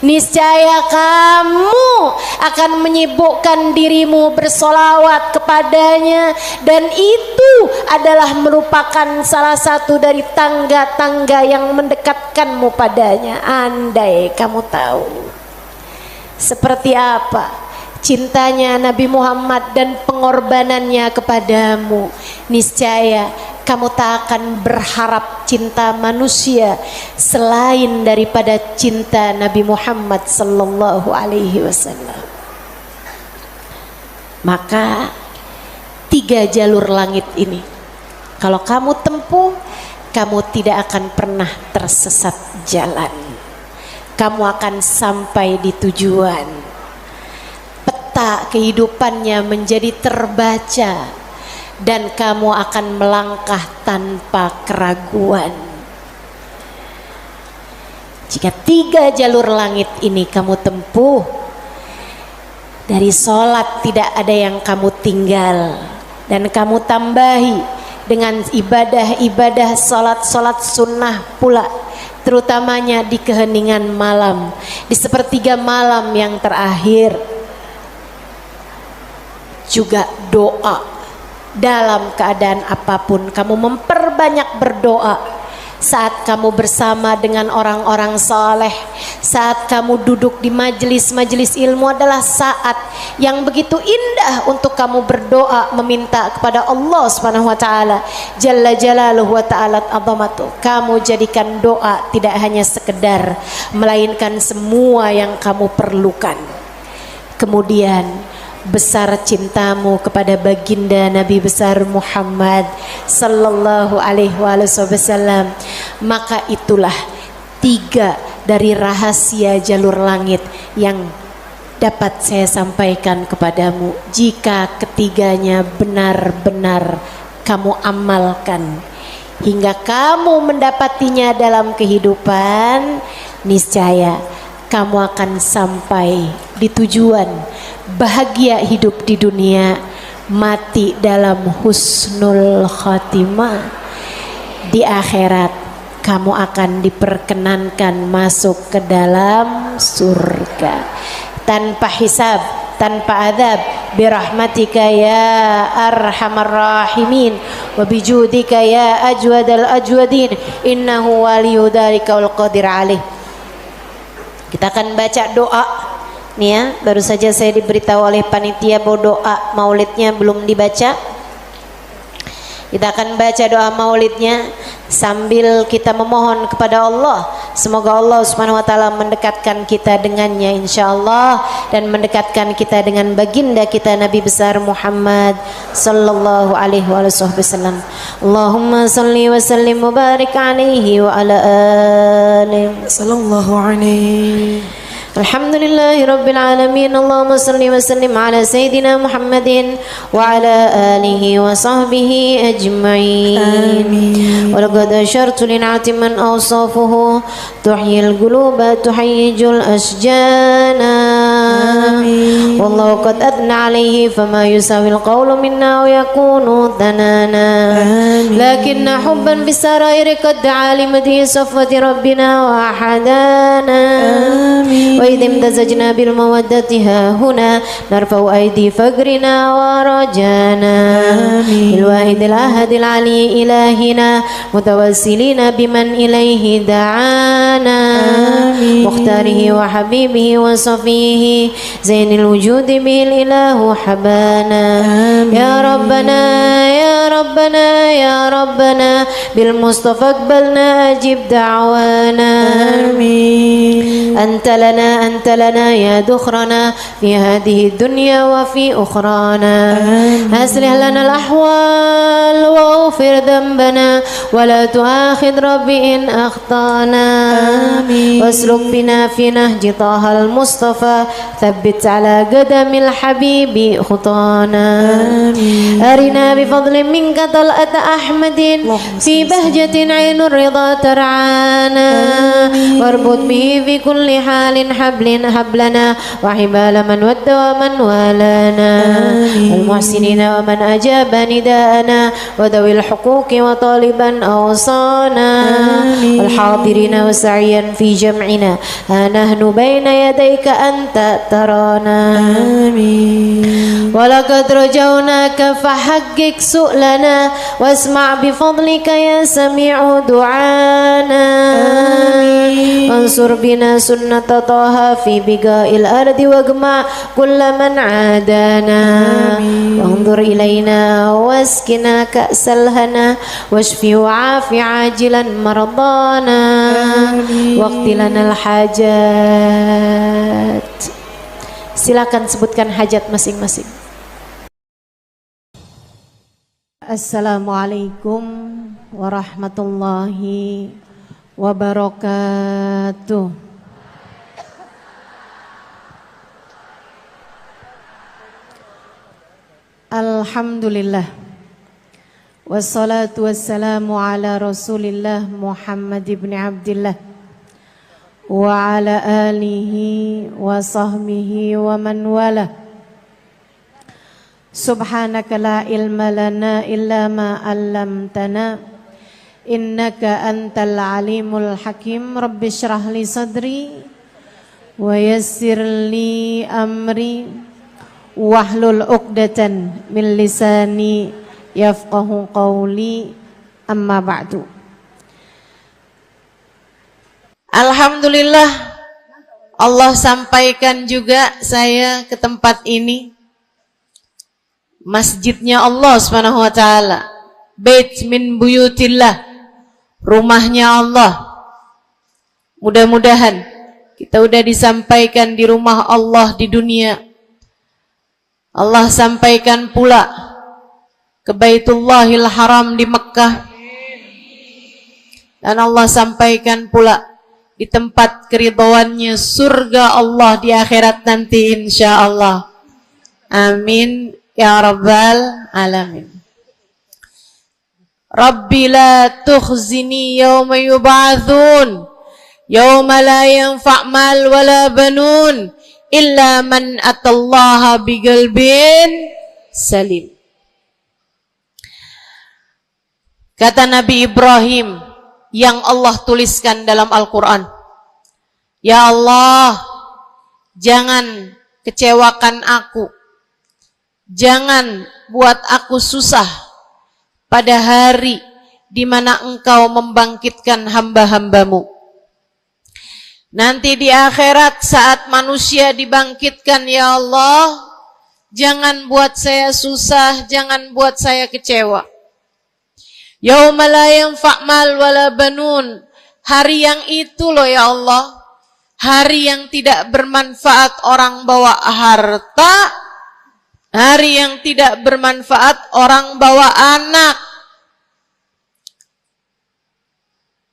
[SPEAKER 2] niscaya kamu akan menyibukkan dirimu bersolawat kepadanya, dan itu adalah merupakan salah satu dari tangga-tangga yang mendekatkanmu padanya. Andai kamu tahu seperti apa cintanya Nabi Muhammad dan pengorbanannya kepadamu, niscaya kamu tak akan berharap cinta manusia selain daripada cinta Nabi Muhammad sallallahu alaihi wasallam. Maka 3 jalur langit ini kalau kamu tempuh, kamu tidak akan pernah tersesat jalan. Kamu akan sampai di tujuan. Peta kehidupannya menjadi terbaca dan kamu akan melangkah tanpa keraguan. Jika 3 jalur langit ini kamu tempuh, dari sholat tidak ada yang kamu tinggal, dan kamu tambahi dengan ibadah-ibadah sholat sunnah pula, terutamanya di keheningan malam, di sepertiga malam yang terakhir. Juga doa dalam keadaan apapun, kamu memperbanyak berdoa. Saat kamu bersama dengan orang-orang saleh, saat kamu duduk di majelis-majelis ilmu adalah saat yang begitu indah untuk kamu berdoa meminta kepada Allah Subhanahu wa taala jalla jalaluhu wa ta'ala azamatu. Kamu jadikan doa tidak hanya sekedar, melainkan semua yang kamu perlukan. Kemudian besar cintamu kepada baginda Nabi besar Muhammad sallallahu alaihi wasallam, maka itulah 3 dari rahasia jalur langit yang dapat saya sampaikan kepadamu. Jika ketiganya benar-benar kamu amalkan hingga kamu mendapatinya dalam kehidupan, niscaya kamu akan sampai di tujuan, bahagia hidup di dunia, mati dalam husnul khatimah. Di akhirat kamu akan diperkenankan masuk ke dalam surga tanpa hisab, tanpa adab, birahmatika ya arhamar rahimin wa bijudika ya ajwadal ajwadin innahu waliyu dzalika wal qadir alaih. Kita akan baca doa nih ya. Baru saja saya diberitahu oleh panitia bahwa doa maulidnya belum dibaca. Kita akan baca doa maulidnya sambil kita memohon kepada Allah, semoga Allah Subhanahu wa taala mendekatkan kita dengannya insyaallah, dan mendekatkan kita dengan baginda kita Nabi besar Muhammad sallallahu alaihi wasallam. Allahumma salli wa sallim wa barik alaihi wa ala alihi sallallahu alaihi. Alhamdulillahi Rabbil Alamin. Allahumma salli wa sallim ala Sayyidina Muhammadin wa ala alihi wa sahbihi ajma'in. Wa laqad ashartu lin'ati man awsafuhu tuhyil quluba tuhayyijul asjana. Wallahu qad adna alayhi fama yusawil qawlu minna wa yakunu thanana. Lakinna hubban bisarairi qad alimati safwati rabbina wa ahadana. وإذ امتزجنا بالمودة ها هنا نرفع أيدي فقرنا ورجانا بالواحد الأحد العلي إلهنا متوسلين بمن إليه دعانا مختاره وحبيبه وصفيه زين الوجود به الإله حبانا يا ربنا يا ربنا يا ربنا بالمصطفى اقبلنا أجب دعوانا أنت لنا يا دخرنا في هذه الدنيا وفي أخرانا. أصلح لنا الأحوال واغفر ذنبنا ولا تؤاخذ ربي إن أخطأنا. واسلك بنا في نهج طه المصطفى ثبت على قدم الحبيب خطانا. أرنا بفضل منك طلعة أحمد في بهجة عين الرضا ترعانا. واربط به في كل حال حبلنا وحبال من ود ومن والانا. المحسنين ومن أجاب نداءنا وذوي الحقوق وطالبا أوصانا. والحاضرين وسعيا في جمعنا ها نحن بين يديك أنت ترانا. ولقد رجوناك فحقق سؤلنا واسمع بفضلك يا سميع دعانا. وانصر بنا سنة طه في بقاء الأرض واجمع كل من عادانا. وانظر إلينا واسكنا كأس الهنا واشفي وعافي عاجلا مرضانا. واقض لنا الحاجات. Silakan sebutkan hajat masing-masing. Assalamualaikum warahmatullahi wabarakatuh. Alhamdulillah. Wassalatu wassalamu ala Rasulillah Muhammad ibn Abdillah wa ala alihi wa sahbihi wa man wala. Subhanaka la ilma lana illa ma 'allamtana innaka antal alimul hakim. Rabbi shrah li sadri wa yassir li amri wahlul 'uqdatan min lisani yafqahu qawli. Amma ba'du. Alhamdulillah, Allah sampaikan juga saya ke tempat ini. Masjidnya Allah Subhanahu wa taala, bait min buyutillah, rumahnya Allah. Mudah-mudahan kita udah disampaikan di rumah Allah di dunia. Allah sampaikan pula ke Baitullahil Haram di Mekkah. Dan Allah sampaikan pula di tempat keridhaannya surga Allah di akhirat nanti insyaallah. Amin ya rabbal alamin. Rabbi la tukhzini yawma yub'atsun yawma la yanfa' mal wala banun illa man atallaha biqalbin salim. Kata Nabi Ibrahim yang Allah tuliskan dalam Al-Quran, ya Allah, jangan kecewakan aku, jangan buat aku susah pada hari di mana Engkau membangkitkan hamba-hambamu. Nanti di akhirat saat manusia dibangkitkan, ya Allah, jangan buat saya susah, jangan buat saya kecewa. Yauma la yanfa' mal wala banun. Hari yang itu loh ya Allah. Hari yang tidak bermanfaat orang bawa harta. Hari yang tidak bermanfaat orang bawa anak.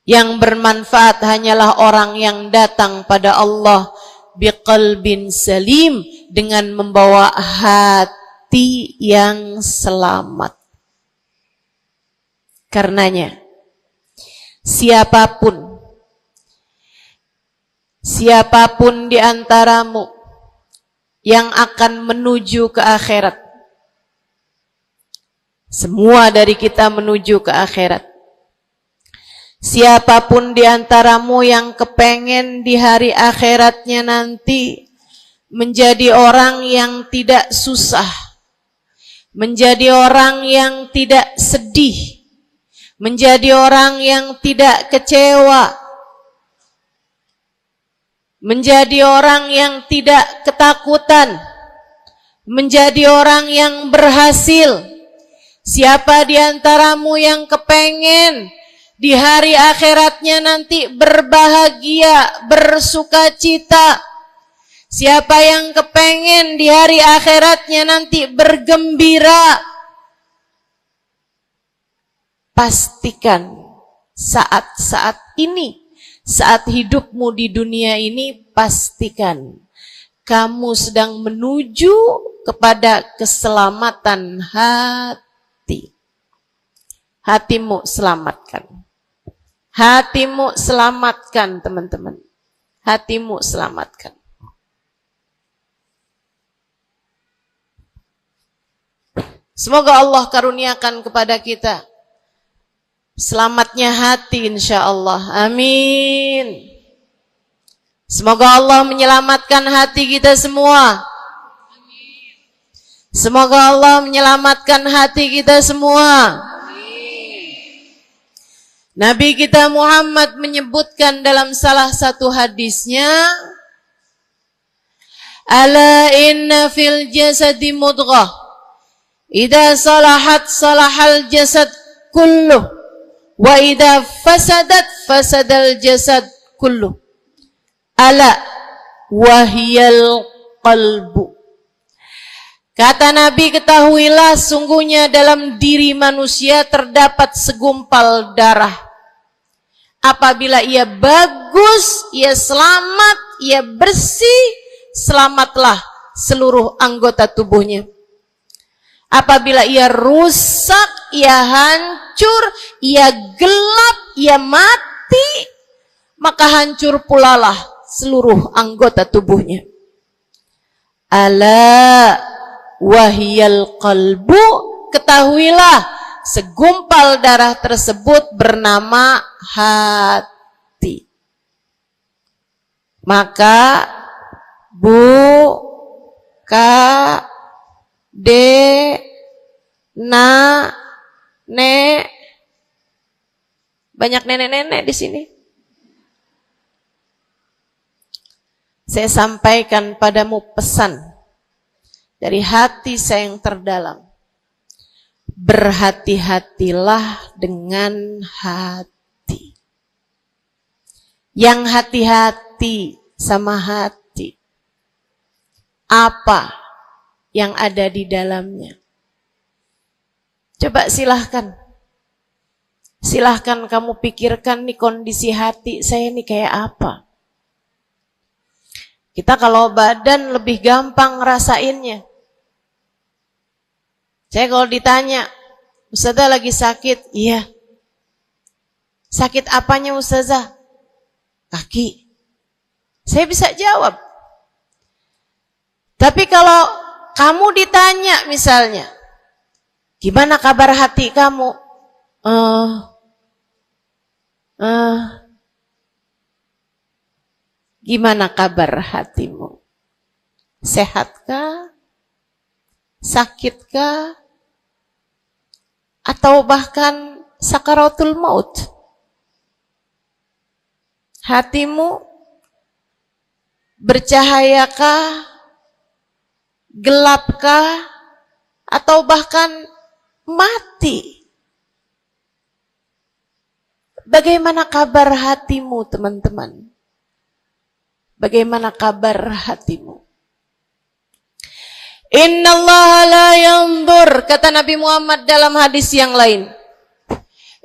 [SPEAKER 2] Yang bermanfaat hanyalah orang yang datang pada Allah biqalbin salim, dengan membawa hati yang selamat. Karenanya siapapun di antaramu yang akan menuju ke akhirat, semua dari kita menuju ke akhirat. Siapapun di antaramu yang kepengen di hari akhiratnya nanti menjadi orang yang tidak susah, menjadi orang yang tidak sedih, menjadi orang yang tidak kecewa, menjadi orang yang tidak ketakutan, menjadi orang yang berhasil. Siapa di antaramu yang kepengen di hari akhiratnya nanti berbahagia, bersukacita? Siapa yang kepengen di hari akhiratnya nanti bergembira? Pastikan saat-saat ini, saat hidupmu di dunia ini, pastikan kamu sedang menuju kepada keselamatan hati. Hatimu selamatkan. Hatimu selamatkan, teman-teman. Hatimu selamatkan. Semoga Allah karuniakan kepada kita selamatnya hati, insya Allah. Amin. Semoga Allah menyelamatkan hati kita semua. Semoga Allah menyelamatkan hati kita semua. Nabi kita Muhammad menyebutkan dalam salah satu hadisnya, ala inna fil jasadi mudghah, idza salahat salahal jasad kulluh, wa idza fasadat fasadal jasad kulluh, ala wahiyal qalbu. Kata Nabi, ketahuilah sungguhnya dalam diri manusia terdapat segumpal darah. Apabila ia bagus, ia selamat, ia bersih, selamatlah seluruh anggota tubuhnya. Apabila ia rusak, ia hancur, ia gelap, ia mati, maka hancur pulalah seluruh anggota tubuhnya. Ala wahiyal qalbu, ketahuilah segumpal darah tersebut bernama hati. Maka bu, ka, de, na, ne, banyak nenek-nenek di sini. Saya sampaikan padamu pesan dari hati saya yang terdalam. Berhati-hatilah dengan hati. Yang hati-hati sama hati, apa yang ada di dalamnya? Coba silahkan kamu pikirkan nih, kondisi hati saya nih kayak apa. Kita kalau badan lebih gampang ngerasainnya. Saya kalau ditanya, Ustazah lagi sakit? Iya. Sakit apanya Ustazah? Kaki. Saya bisa jawab. Tapi kalau kamu ditanya misalnya, gimana kabar hati kamu? Gimana kabar hatimu? Sehatkah? Sakitkah? Atau bahkan sakaratul maut? Hatimu bercahayakah? Gelapkah? Atau bahkan mati? Bagaimana kabar hatimu, teman-teman? Bagaimana kabar hatimu? Innallaha la yanzur, kata Nabi Muhammad dalam hadis yang lain.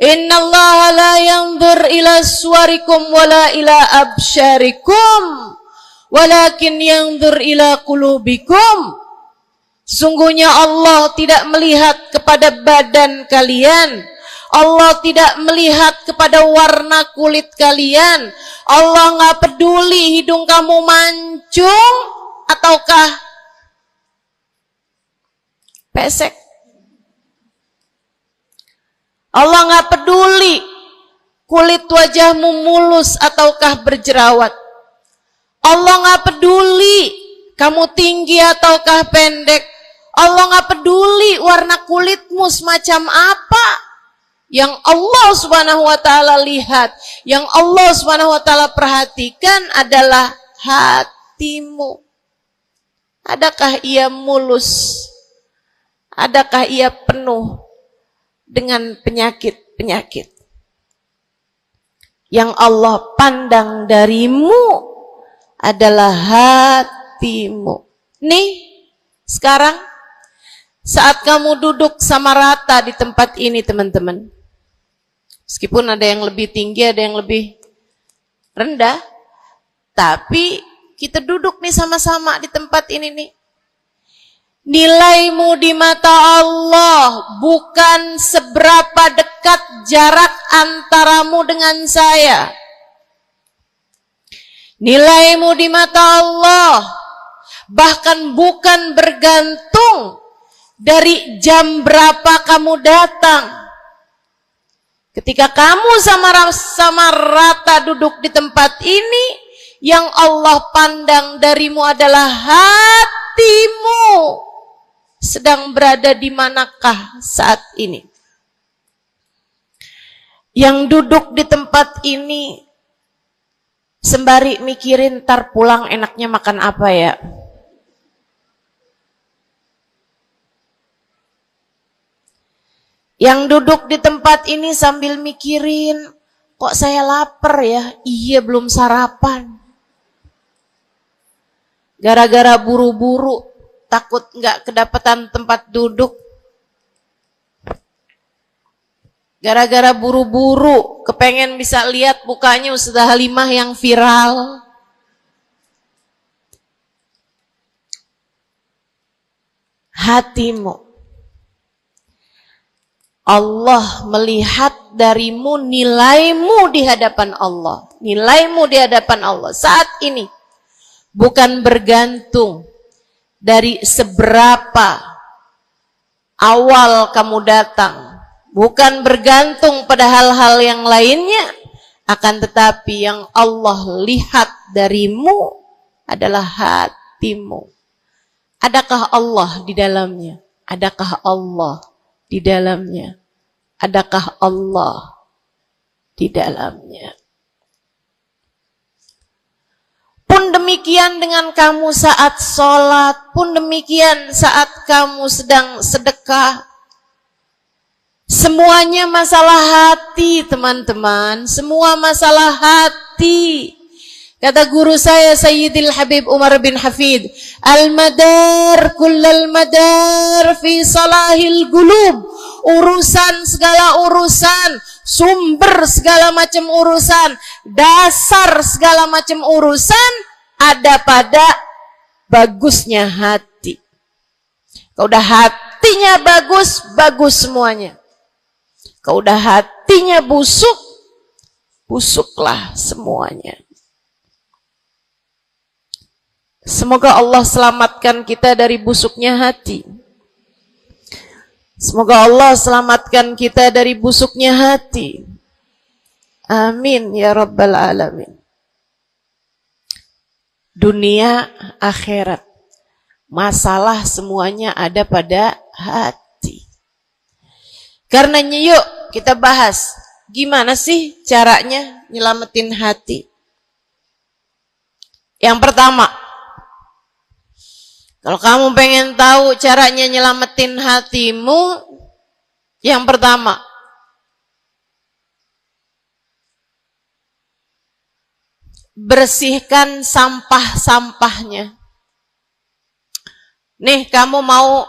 [SPEAKER 2] Innallaha la yanzur ila suwarikum wala ila absyarikum, walakin yanzur ila qulubikum. Sungguhnya Allah tidak melihat kepada badan kalian, Allah tidak melihat kepada warna kulit kalian. Allah nggak peduli hidung kamu mancung ataukah pesek. Allah nggak peduli kulit wajahmu mulus ataukah berjerawat. Allah nggak peduli kamu tinggi ataukah pendek. Allah nggak peduli warna kulitmu semacam apa. Yang Allah Subhanahu wa taala lihat, yang Allah Subhanahu wa taala perhatikan adalah hatimu. Adakah ia mulus? Adakah ia penuh dengan penyakit-penyakit? Yang Allah pandang darimu adalah hatimu. Nih, sekarang saat kamu duduk sama rata di tempat ini, teman-teman, meskipun ada yang lebih tinggi, ada yang lebih rendah, tapi kita duduk nih sama-sama di tempat ini nih. Nilaimu di mata Allah bukan seberapa dekat jarak antaramu dengan saya. Nilaimu di mata Allah bahkan bukan bergantung dari jam berapa kamu datang. Ketika kamu sama rata duduk di tempat ini, yang Allah pandang darimu adalah hatimu. Sedang berada di manakah saat ini? Yang duduk di tempat ini sembari mikirin ntar pulang enaknya makan apa ya? Yang duduk di tempat ini sambil mikirin, kok saya lapar ya? Iya, belum sarapan. Gara-gara buru-buru, takut nggak kedapatan tempat duduk. Gara-gara buru-buru, kepengen bisa lihat mukanya Ustazah Halimah yang viral. Hatimu. Allah melihat darimu, nilaimu di hadapan Allah. Nilaimu di hadapan Allah saat ini bukan bergantung dari seberapa awal kamu datang, bukan bergantung pada hal-hal yang lainnya, akan tetapi yang Allah lihat darimu adalah hatimu. Adakah Allah di dalamnya? Adakah Allah di dalamnya? Adakah Allah di dalamnya? Pun demikian dengan kamu saat sholat, pun demikian saat kamu sedang sedekah. Semuanya masalah hati, teman-teman. Semua masalah hati. Kata guru saya Sayyidil Habib Umar bin Hafid, al-madar kullal madar fi salahil gulub. Urusan segala urusan, sumber segala macam urusan, dasar segala macam urusan ada pada bagusnya hati. Kalau udah hatinya bagus, bagus semuanya. Kalau udah hatinya busuk, busuklah semuanya. Semoga Allah selamatkan kita dari busuknya hati. Semoga Allah selamatkan kita dari busuknya hati. Amin ya rabbal alamin. Dunia, akhirat, masalah semuanya ada pada hati. Karenanya yuk kita bahas gimana sih caranya nyelamatin hati. Yang pertama, kalau kamu pengen tahu caranya nyelamatin hatimu, yang pertama, bersihkan sampah-sampahnya. Nih, kamu mau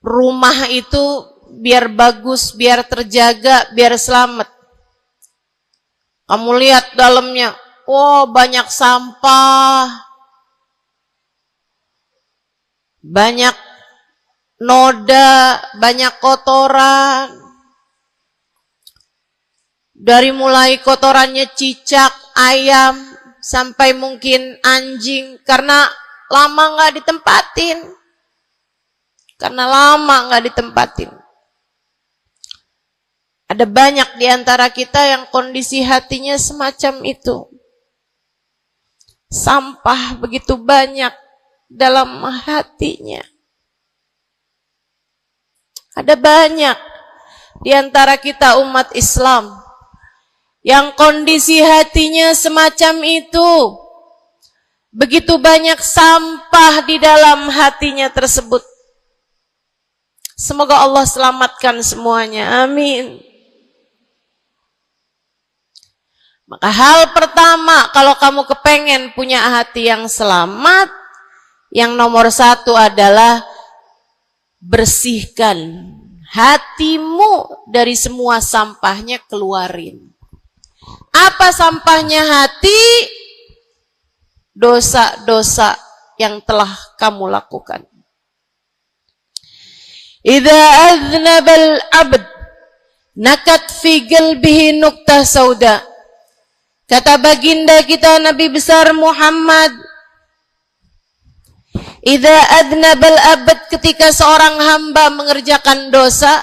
[SPEAKER 2] rumah itu biar bagus, biar terjaga, biar selamat. Kamu lihat dalamnya, oh banyak sampah, banyak noda, banyak kotoran. Dari mulai kotorannya cicak, ayam, sampai mungkin anjing, karena lama nggak ditempatin. Karena lama nggak ditempatin. Ada banyak di antara kita yang kondisi hatinya semacam itu. Sampah begitu banyak dalam hatinya. Ada banyak di antara kita umat Islam yang kondisi hatinya semacam itu. Begitu banyak sampah di dalam hatinya tersebut. Semoga Allah selamatkan semuanya. Amin. Maka hal pertama, kalau kamu kepengen punya hati yang selamat, yang nomor satu adalah bersihkan hatimu dari semua sampahnya, keluarin. Apa sampahnya hati? Dosa-dosa yang telah kamu lakukan. Idza aznabal abd nakat fi qalbihi nuqtah sauda. Kata baginda kita Nabi besar Muhammad, idza aznabal abd, ketika seorang hamba mengerjakan dosa,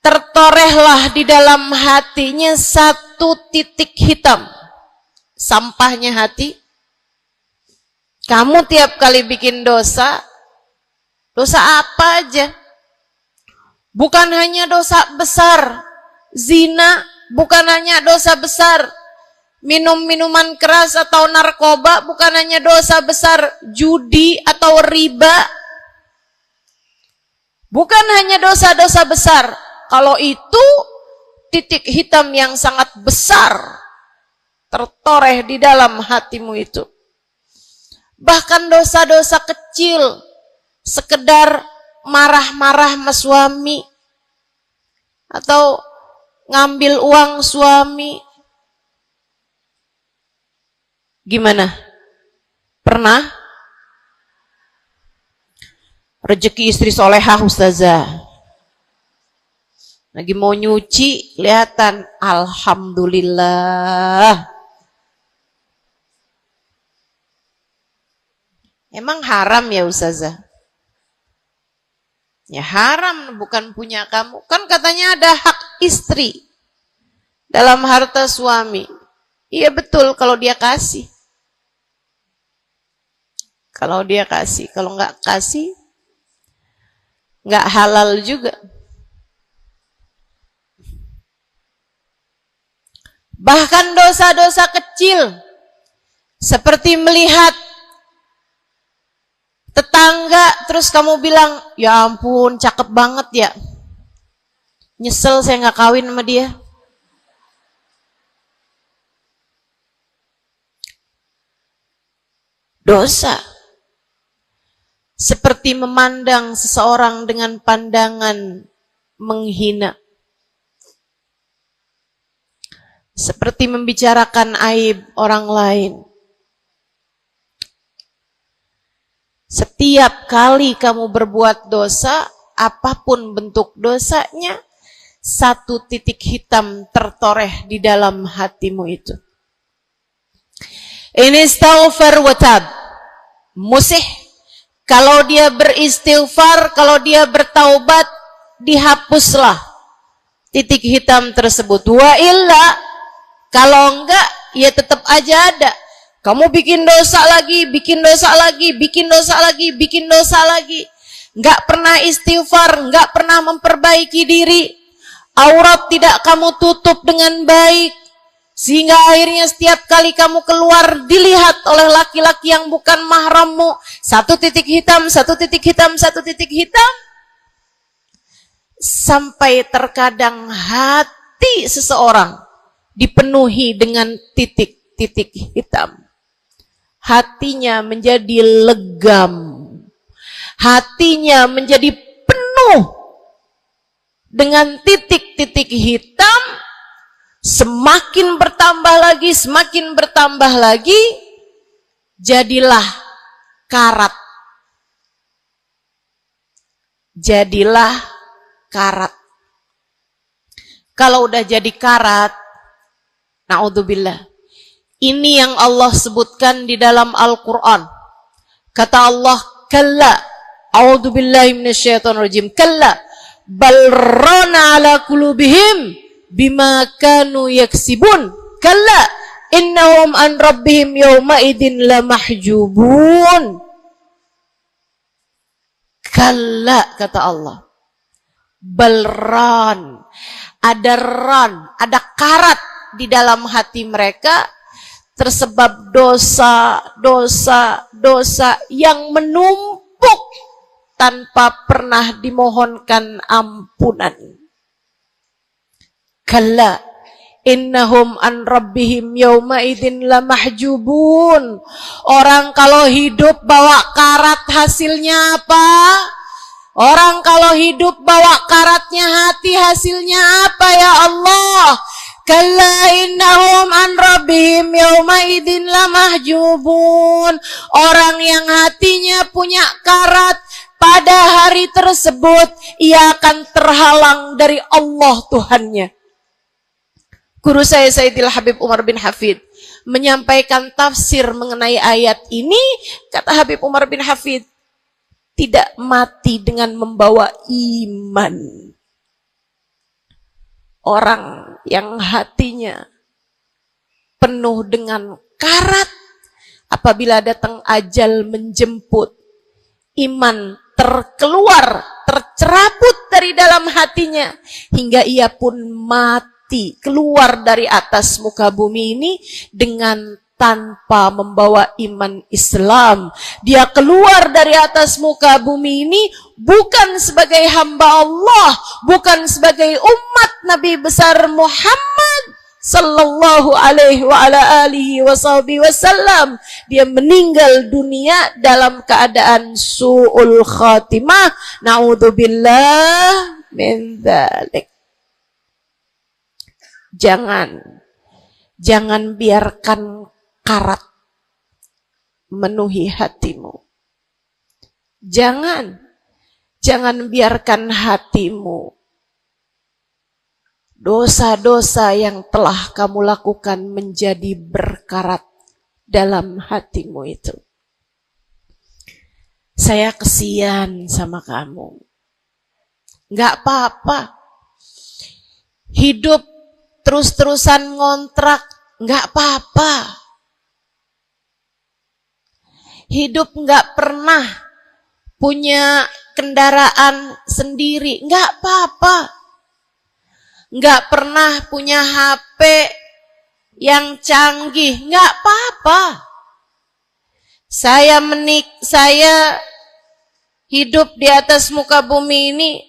[SPEAKER 2] tertorehlah di dalam hatinya satu titik hitam. Sampahnya hati. Kamu tiap kali bikin dosa, dosa apa aja? Bukan hanya dosa besar, zina, bukan hanya dosa besar, minum minuman keras atau narkoba, bukan hanya dosa besar, judi atau riba. Bukan hanya dosa-dosa besar. Kalau itu titik hitam yang sangat besar tertoreh di dalam hatimu itu. Bahkan dosa-dosa kecil, sekedar marah-marah sama suami, atau ngambil uang suami. Gimana? Pernah? Rezeki istri solehah ustazah. Lagi mau nyuci, kelihatan, alhamdulillah. Emang haram ya ustazah? Ya haram, bukan punya kamu. Kan katanya ada hak istri dalam harta suami. Iya betul kalau dia kasih. Kalau dia kasih, kalau nggak kasih, nggak halal juga. Bahkan dosa-dosa kecil, seperti melihat tetangga, terus kamu bilang, ya ampun, cakep banget ya. Nyesel saya nggak kawin sama dia. Dosa. Seperti memandang seseorang dengan pandangan menghina. Seperti membicarakan aib orang lain. Setiap kali kamu berbuat dosa, apapun bentuk dosanya, satu titik hitam tertoreh di dalam hatimu itu. Ini istighfar wa tab. Musih, kalau dia beristighfar, kalau dia bertaubat, dihapuslah titik hitam tersebut. Wa illa, kalau enggak, ya tetap aja ada. Kamu bikin dosa lagi, bikin dosa lagi, bikin dosa lagi, bikin dosa lagi. Enggak pernah istighfar, enggak pernah memperbaiki diri. Aurat tidak kamu tutup dengan baik. Sehingga akhirnya setiap kali kamu keluar dilihat oleh laki-laki yang bukan mahrammu. Satu titik hitam, satu titik hitam, satu titik hitam. Sampai terkadang hati seseorang dipenuhi dengan titik-titik hitam. Hatinya menjadi legam. Hatinya menjadi penuh dengan titik-titik hitam. Semakin bertambah lagi, jadilah karat. Jadilah karat. Kalau udah jadi karat, naudzubillah. Ini yang Allah sebutkan di dalam Al-Quran. Kata Allah, kalla, a'udzubillahi minasyaitonirrajim, kalla, bal rana ala qulubihim bima kanu yaksibun, kalla, innahum an rabbihim yawma idin lamahjubun. Kalla, kata Allah, balran, ada karat di dalam hati mereka, tersebab dosa yang menumpuk tanpa pernah dimohonkan ampunan. Kalla innahum an rabbihim yawma idzin lamahjubun. Orang kalau hidup bawa karat hasilnya apa? Orang kalau hidup bawa karatnya hati hasilnya apa ya Allah? Kalla innahum an rabbihim yawma idzin lamahjubun. Orang yang hatinya punya karat, pada hari tersebut ia akan terhalang dari Allah Tuhannya. Guru saya Sayyidil Habib Umar bin Hafid menyampaikan tafsir mengenai ayat ini. Kata Habib Umar bin Hafid, tidak mati dengan membawa iman. Orang yang hatinya penuh dengan karat, apabila datang ajal menjemput, iman tercerabut dari dalam hatinya, hingga ia pun mati, keluar dari atas muka bumi ini dengan tanpa membawa iman Islam. Dia keluar dari atas muka bumi ini bukan sebagai hamba Allah, bukan sebagai umat Nabi besar Muhammad sallallahu alaihi wa ala alihi wasallam. Dia meninggal dunia dalam keadaan su'ul khatimah. Naudzubillah min dzalik. Jangan biarkan karat memenuhi hatimu. Jangan biarkan hatimu, dosa-dosa yang telah kamu lakukan menjadi berkarat dalam hatimu itu. Saya kesian sama kamu. Enggak apa-apa. Hidup terus-terusan ngontrak, enggak apa-apa. Hidup enggak pernah punya kendaraan sendiri, enggak apa-apa. Enggak pernah punya HP yang canggih, enggak apa-apa. Saya hidup di atas muka bumi ini,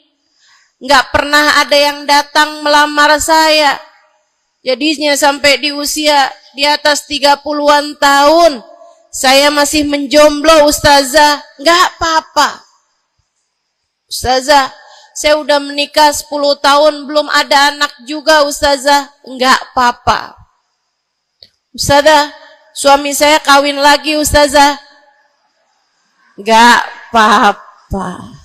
[SPEAKER 2] enggak pernah ada yang datang melamar saya. Jadinya sampai di usia di atas 30-an tahun, saya masih menjomblo, Ustazah. Enggak apa-apa. Ustazah, saya udah menikah 10 tahun, belum ada anak juga, Ustazah. Enggak apa-apa. Ustazah, suami saya kawin lagi, Ustazah. Enggak apa-apa.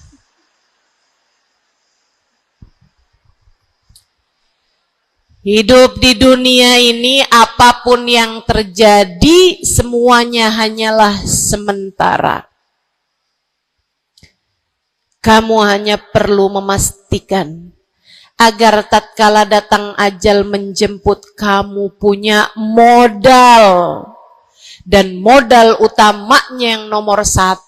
[SPEAKER 2] Hidup di dunia ini, apapun yang terjadi, semuanya hanyalah sementara. Kamu hanya perlu memastikan agar tatkala datang ajal menjemput, kamu punya modal. Dan modal utamanya yang nomor 1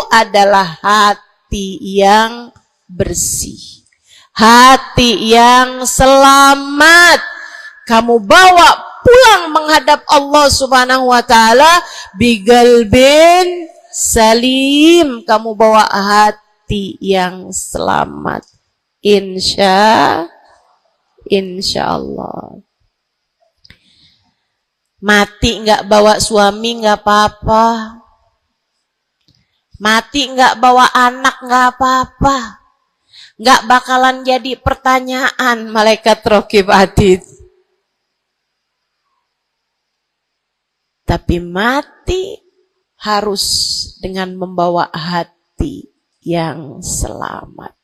[SPEAKER 2] adalah hati yang bersih. Hati yang selamat. Kamu bawa pulang menghadap Allah Subhanahu wa ta'ala bigalbin salim. Kamu bawa hati yang selamat. Insya Allah. Mati nggak bawa suami nggak apa-apa. Mati nggak bawa anak nggak apa-apa. Nggak bakalan jadi pertanyaan malaikat raqib atid. Tapi mati harus dengan membawa hati yang selamat.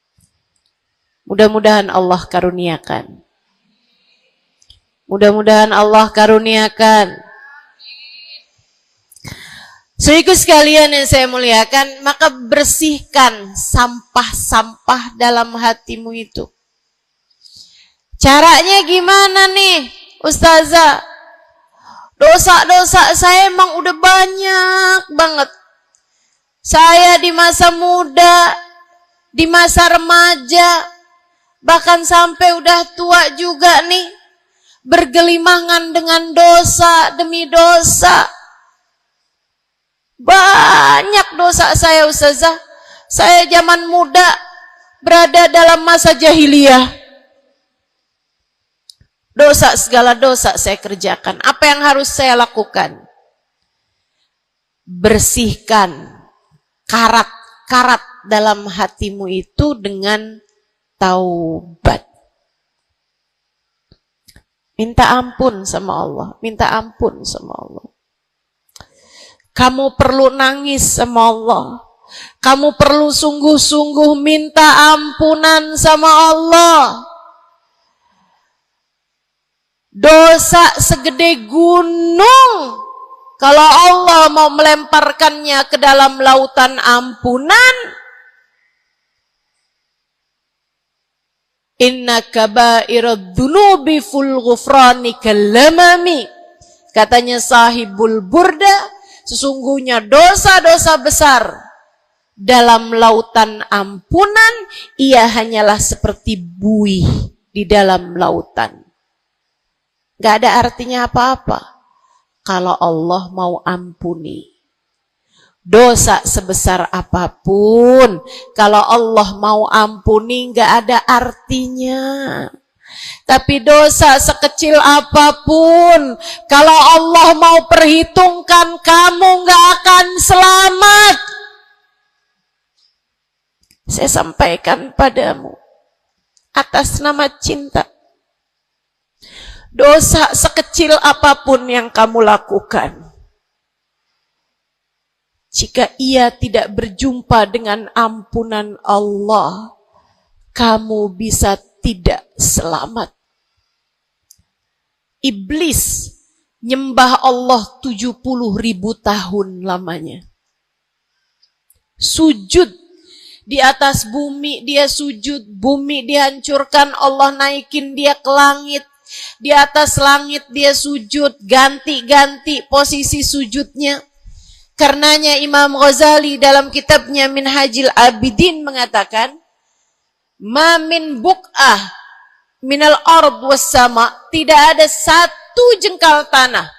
[SPEAKER 2] Mudah-mudahan Allah karuniakan. Mudah-mudahan Allah karuniakan. Saudaraku sekalian yang saya muliakan, maka bersihkan sampah-sampah dalam hatimu itu. Caranya gimana nih, Ustazah? Dosa-dosa saya emang udah banyak banget. Saya di masa muda, di masa remaja, bahkan sampai udah tua juga nih, bergelimangan dengan dosa demi dosa. Banyak dosa saya, Ustazah. Saya zaman muda berada dalam masa jahiliyah. Dosa, segala dosa saya kerjakan. Apa yang harus saya lakukan? Bersihkan karat-karat dalam hatimu itu dengan taubat. Minta ampun sama Allah. Minta ampun sama Allah. Kamu perlu nangis sama Allah. Kamu perlu sungguh-sungguh minta ampunan sama Allah. Dosa segede gunung, kalau Allah mau melemparkannya ke dalam lautan ampunan, inna kaba'irad dunubi ful ghufrani kalamami. Katanya sahibul burda, sesungguhnya dosa-dosa besar dalam lautan ampunan, ia hanyalah seperti buih di dalam lautan. Gak ada artinya apa-apa kalau Allah mau ampuni. Dosa sebesar apapun, kalau Allah mau ampuni gak ada artinya. Tapi dosa sekecil apapun, kalau Allah mau perhitungkan, kamu gak akan selamat. Saya sampaikan padamu atas nama cinta. Dosa sekecil apapun yang kamu lakukan, jika ia tidak berjumpa dengan ampunan Allah, kamu bisa tidak selamat. Iblis nyembah Allah 70.000 tahun lamanya. Sujud di atas bumi, dia sujud, bumi dihancurkan, Allah naikin dia ke langit. Di atas langit dia sujud, ganti-ganti posisi sujudnya. Karenanya Imam Ghazali dalam kitabnya Minhajul Abidin mengatakan, ma min buq'ah minal ard was sama, tidak ada satu jengkal tanah,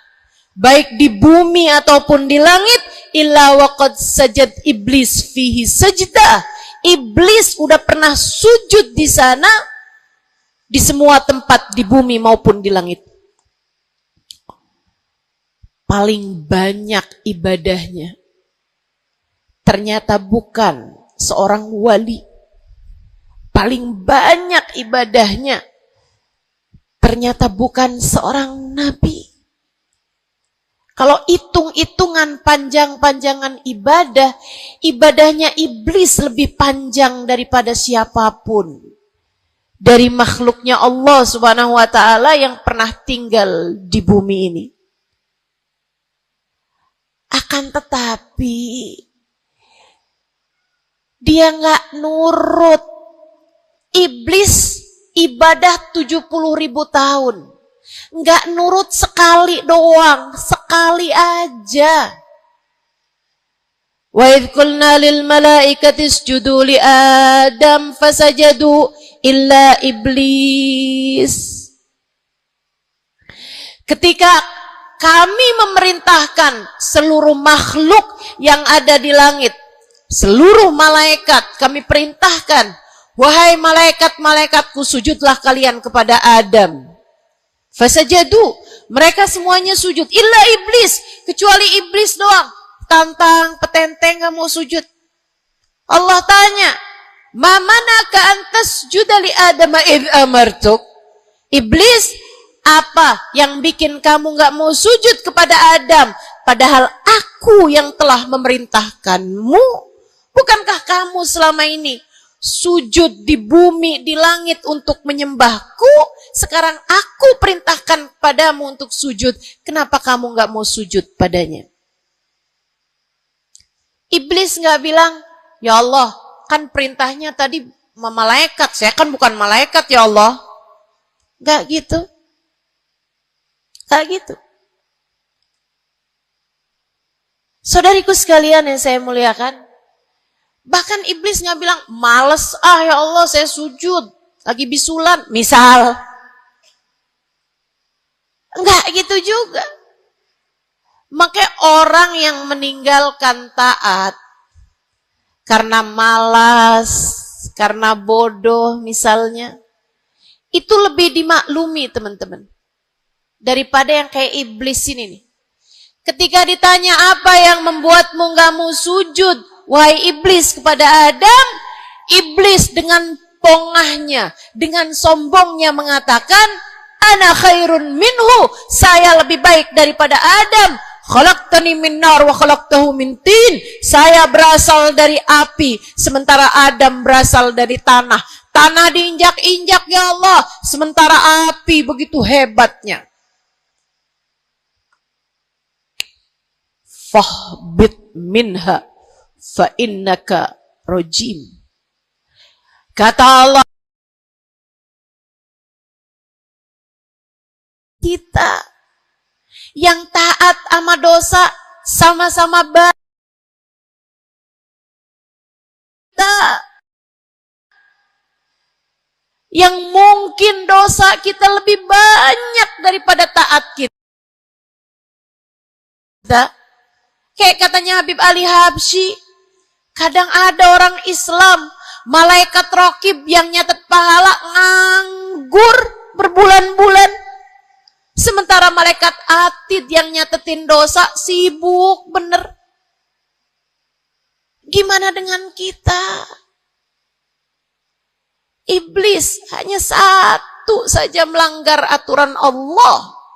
[SPEAKER 2] baik di bumi ataupun di langit, illa waqad sajad iblis fihi sajdah. Iblis udah pernah sujud di sana, di semua tempat di bumi maupun di langit. Paling banyak ibadahnya ternyata bukan seorang wali. Paling banyak ibadahnya ternyata bukan seorang nabi. Kalau hitung-hitungan panjang-panjangan ibadah, ibadahnya iblis lebih panjang daripada siapapun dari makhluknya Allah Subhanahu wa ta'ala yang pernah tinggal di bumi ini. Akan tetapi dia nggak nurut. Iblis ibadah 70.000 tahun, nggak nurut sekali doang, sekali aja. Wa idh qulna lil malaikati isjudu li Adam fasajadu illa iblis. Ketika kami memerintahkan seluruh makhluk yang ada di langit, seluruh malaikat kami perintahkan, wahai malaikat-malaikatku, sujudlah kalian kepada Adam. Fasajadu, Mereka semuanya sujud. Illa iblis. Kecuali iblis doang. Tantang, petenteng gak mau sujud. Allah tanya, ma manaka antas judali Adam id amartuk? Iblis, apa yang bikin kamu gak mau sujud kepada Adam? Padahal aku yang telah memerintahkanmu. Bukankah kamu selama ini sujud di bumi, di langit untuk menyembahku? Sekarang aku perintahkan padamu untuk sujud. Kenapa kamu gak mau sujud padanya? Iblis gak bilang, ya Allah, kan perintahnya tadi malaikat. Saya kan bukan malaikat ya Allah. Gak gitu. Gak gitu. Saudariku sekalian yang saya muliakan, bahkan iblis gak bilang, males ya Allah saya sujud, lagi bisulan, misal. Enggak gitu juga. Makanya orang yang meninggalkan taat karena malas, karena bodoh misalnya, itu lebih dimaklumi teman-teman. Daripada yang kayak iblis ini nih. Ketika ditanya apa yang membuatmu gak mau sujud, wahai iblis, kepada Adam, iblis dengan pongahnya, dengan sombongnya mengatakan, ana khairun minhu, saya lebih baik daripada Adam. Khalaqtani min nar wa khalaqtahu min tin. Saya berasal dari api, sementara Adam berasal dari tanah. Tanah diinjak-injak ya Allah, sementara api begitu hebatnya. Fahbit minha fa innaka rajim. Kata Allah, kita yang taat sama dosa sama-sama baik. Yang mungkin dosa kita lebih banyak daripada taat kita. Kayak katanya Habib Ali Habsyi, kadang ada orang Islam, malaikat raqib yang nyatet pahala nganggur berbulan-bulan. Sementara malaikat atid yang nyatetin dosa sibuk bener. Gimana dengan kita? Iblis hanya satu saja melanggar aturan Allah.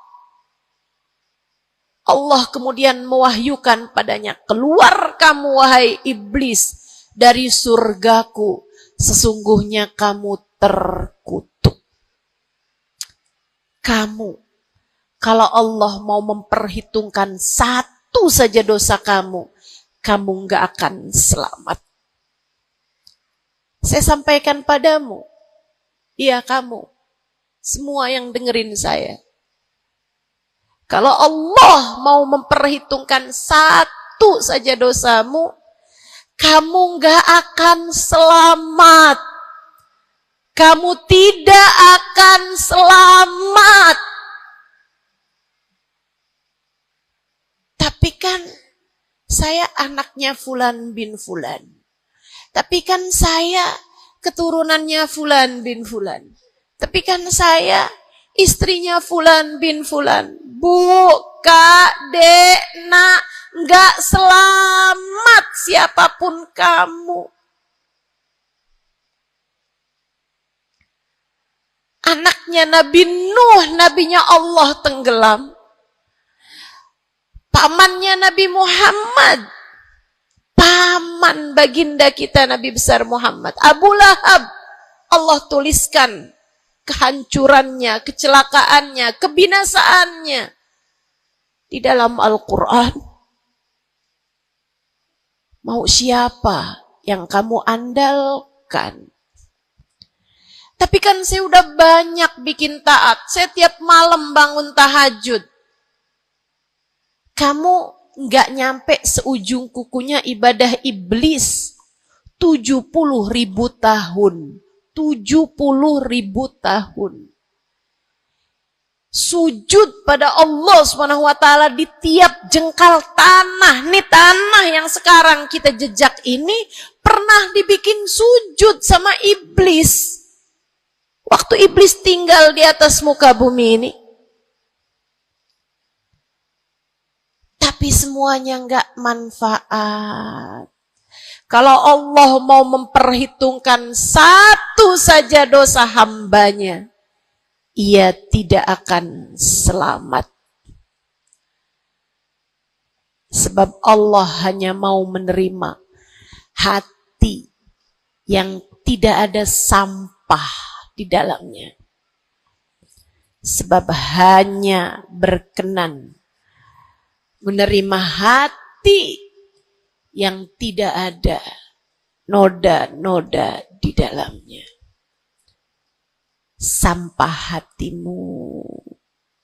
[SPEAKER 2] Allah kemudian mewahyukan padanya, keluar kamu wahai iblis dari surgaku, sesungguhnya kamu terkutuk. Kamu, kalau Allah mau memperhitungkan satu saja dosa kamu, kamu gak akan selamat. Saya sampaikan padamu, iya kamu, semua yang dengerin saya. Kalau Allah mau memperhitungkan satu saja dosamu, kamu gak akan selamat. Kamu tidak akan selamat. Tapi kan saya anaknya Fulan bin Fulan. Tapi kan saya keturunannya Fulan bin Fulan. Tapi kan saya istrinya Fulan bin Fulan. Bu, Kak, Dek, Nak, gak selamat siapapun kamu. Anaknya Nabi Nuh, nabinya Allah tenggelam. Pamannya Nabi Muhammad, paman baginda kita Nabi besar Muhammad, Abu Lahab, Allah tuliskan kehancurannya, kecelakaannya, kebinasaannya di dalam Al-Quran. Mau siapa yang kamu andalkan? Tapi kan saya udah banyak bikin taat, saya tiap malam bangun tahajud. Kamu nggak nyampe seujung kukunya ibadah iblis 70.000 tahun. 70.000 tahun. Sujud pada Allah SWT di tiap jengkal tanah. Nih tanah yang sekarang kita jejak ini pernah dibikin sujud sama iblis. Waktu iblis tinggal di atas muka bumi ini. tapi semuanya nggak manfaat. Kalau Allah mau memperhitungkan satu saja dosa hambanya, ia tidak akan selamat. Sebab Allah hanya mau menerima hati yang tidak ada sampah di dalamnya. Sebab hanya berkenan menerima hati yang tidak ada noda-noda di dalamnya. Sampah hatimu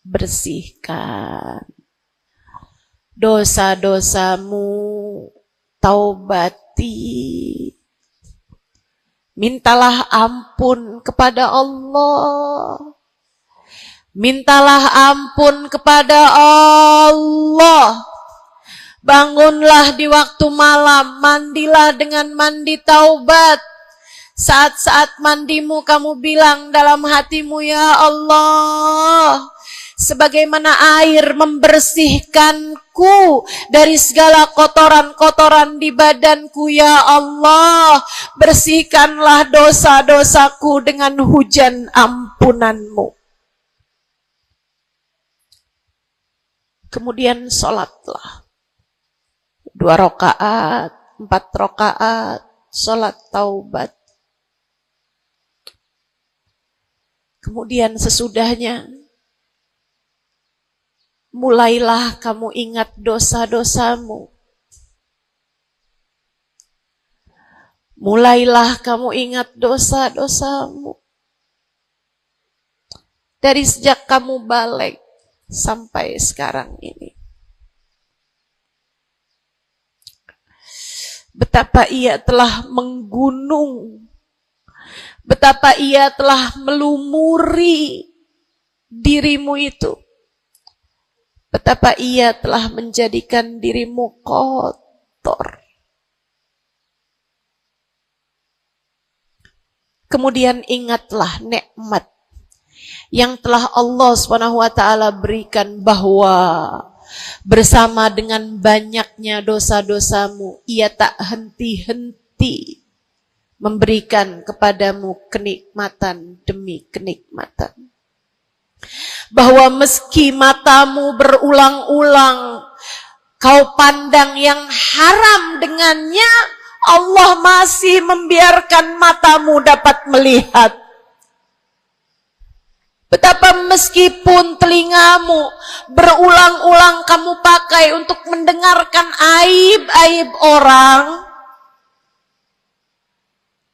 [SPEAKER 2] bersihkan, dosa-dosamu taubati, mintalah ampun kepada Allah, mintalah ampun kepada Allah. Bangunlah di waktu malam, mandilah dengan mandi taubat. Saat-saat mandimu kamu bilang dalam hatimu, ya Allah, sebagaimana air membersihkanku dari segala kotoran-kotoran di badanku, ya Allah, bersihkanlah dosa-dosaku dengan hujan ampunanmu. Kemudian sholatlah. 2 rakaat, 4 rakaat, sholat taubat. Kemudian sesudahnya, mulailah kamu ingat dosa-dosamu. Mulailah kamu ingat dosa-dosamu. Dari sejak kamu balik sampai sekarang ini. Betapa ia telah menggunung, betapa ia telah melumuri dirimu itu, betapa ia telah menjadikan dirimu kotor. Kemudian ingatlah nikmat yang telah Allah SWT berikan, bahwa bersama dengan banyaknya dosa-dosamu, ia tak henti-henti memberikan kepadamu kenikmatan demi kenikmatan. Bahwa meski matamu berulang-ulang kau pandang yang haram dengannya, Allah masih membiarkan matamu dapat melihat. Betapa meskipun telingamu berulang-ulang kamu pakai untuk mendengarkan aib-aib orang,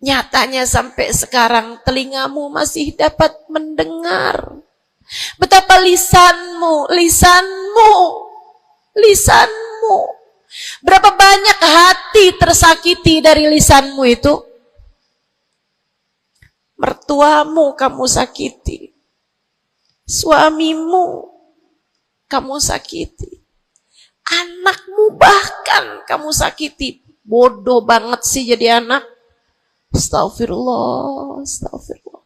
[SPEAKER 2] nyatanya sampai sekarang telingamu masih dapat mendengar. Betapa lisanmu, berapa banyak hati tersakiti dari lisanmu itu. Mertuamu kamu sakiti, suamimu kamu sakiti, anakmu bahkan kamu sakiti. Bodoh banget sih jadi anak. Astagfirullah, astagfirullah.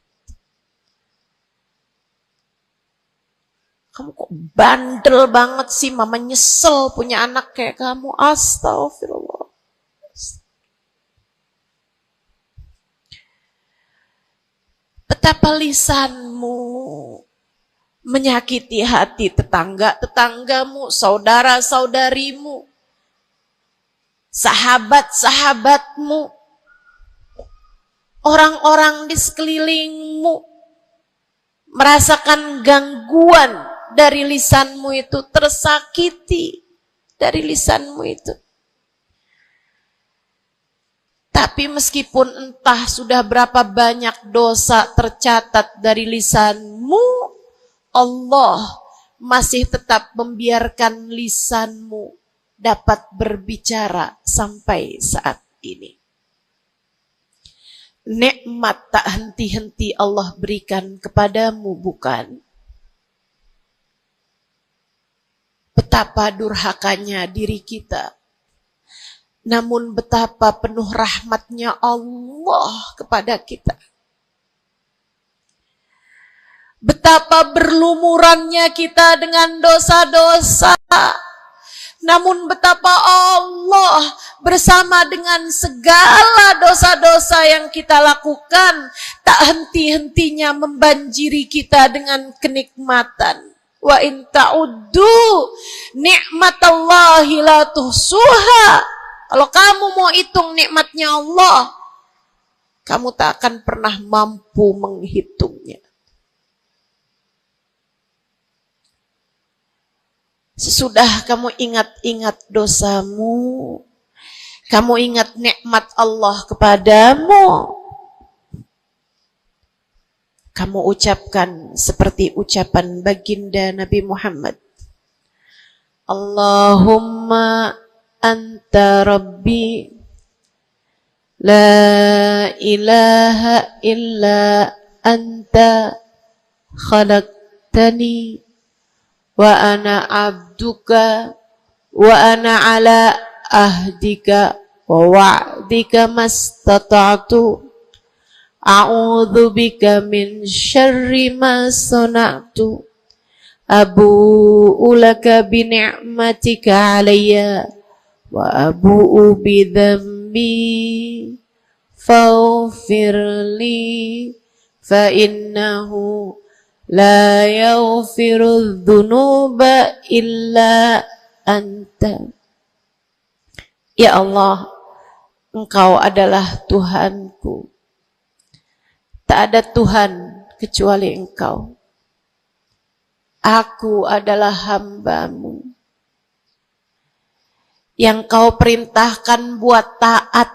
[SPEAKER 2] Kamu kok bandel banget sih, mama nyesel punya anak kayak kamu. Astagfirullah. Betapa lisanmu menyakiti hati tetangga-tetanggamu, saudara-saudarimu, sahabat-sahabatmu, orang-orang di sekelilingmu, merasakan gangguan dari lisanmu itu, tersakiti dari lisanmu itu. Tapi meskipun entah sudah berapa banyak dosa tercatat dari lisanmu, Allah masih tetap membiarkan lisanmu dapat berbicara sampai saat ini. Nikmat tak henti-henti Allah berikan kepadamu, bukan? Betapa durhakanya diri kita. Namun betapa penuh rahmatnya Allah kepada kita. Betapa berlumurannya kita dengan dosa-dosa. Namun betapa Allah bersama dengan segala dosa-dosa yang kita lakukan, tak henti-hentinya membanjiri kita dengan kenikmatan. Wa in ta'uddu ni'matallahi la tuhsuha. Kalau kamu mau hitung nikmatnya Allah, kamu tak akan pernah mampu menghitungnya. Sesudah kamu ingat-ingat dosamu, kamu ingat nikmat Allah kepadamu, kamu ucapkan seperti ucapan baginda Nabi Muhammad. Allahumma anta rabbi la ilaha illa anta khalaqtani wa ana abduka wa ana ala ahdika wa wa'dika mastata'tu a'udzu bika min syarri ma sana'tu abu'u laka bi ni'matika 'alayya wa abu'u bi dhanbi faghfir li fa innahu la yaghfiru dzunuba illa anta. Ya Allah, Engkau adalah Tuhanku. Tak ada Tuhan kecuali Engkau. Aku adalah hamba-Mu yang Kau perintahkan buat taat,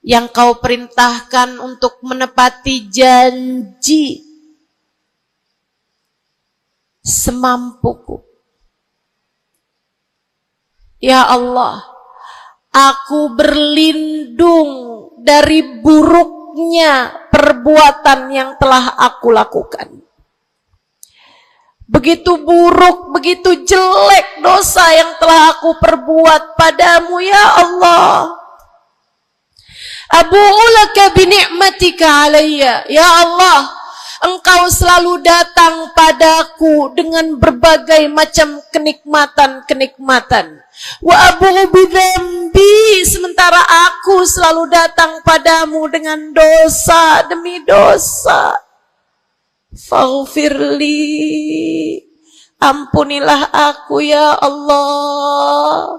[SPEAKER 2] yang Kau perintahkan untuk menepati janji semampuku. Ya Allah, aku berlindung dari buruknya perbuatan yang telah aku lakukan. Begitu buruk, begitu jelek dosa yang telah aku perbuat padamu, ya Allah. Abu'u laka bi ni'matika 'alayya. Ya Allah, Engkau selalu datang padaku dengan berbagai macam kenikmatan-kenikmatan. Wa abu'u bidzambi, sementara aku selalu datang padamu dengan dosa demi dosa. Faghfirli, ampunilah aku ya Allah.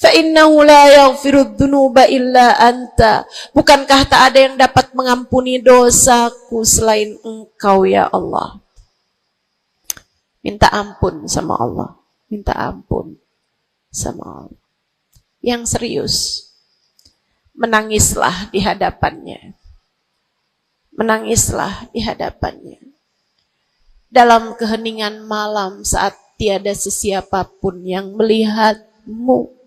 [SPEAKER 2] Fa innahu la yaghfiru dzunuba illa anta. Bukankah tak ada yang dapat mengampuni dosaku selain Engkau ya Allah. Minta ampun sama Allah. Minta ampun sama Allah. Yang serius, menangislah di hadapannya. Menangislah di hadapannya. Dalam keheningan malam saat tiada sesiapapun yang melihatmu.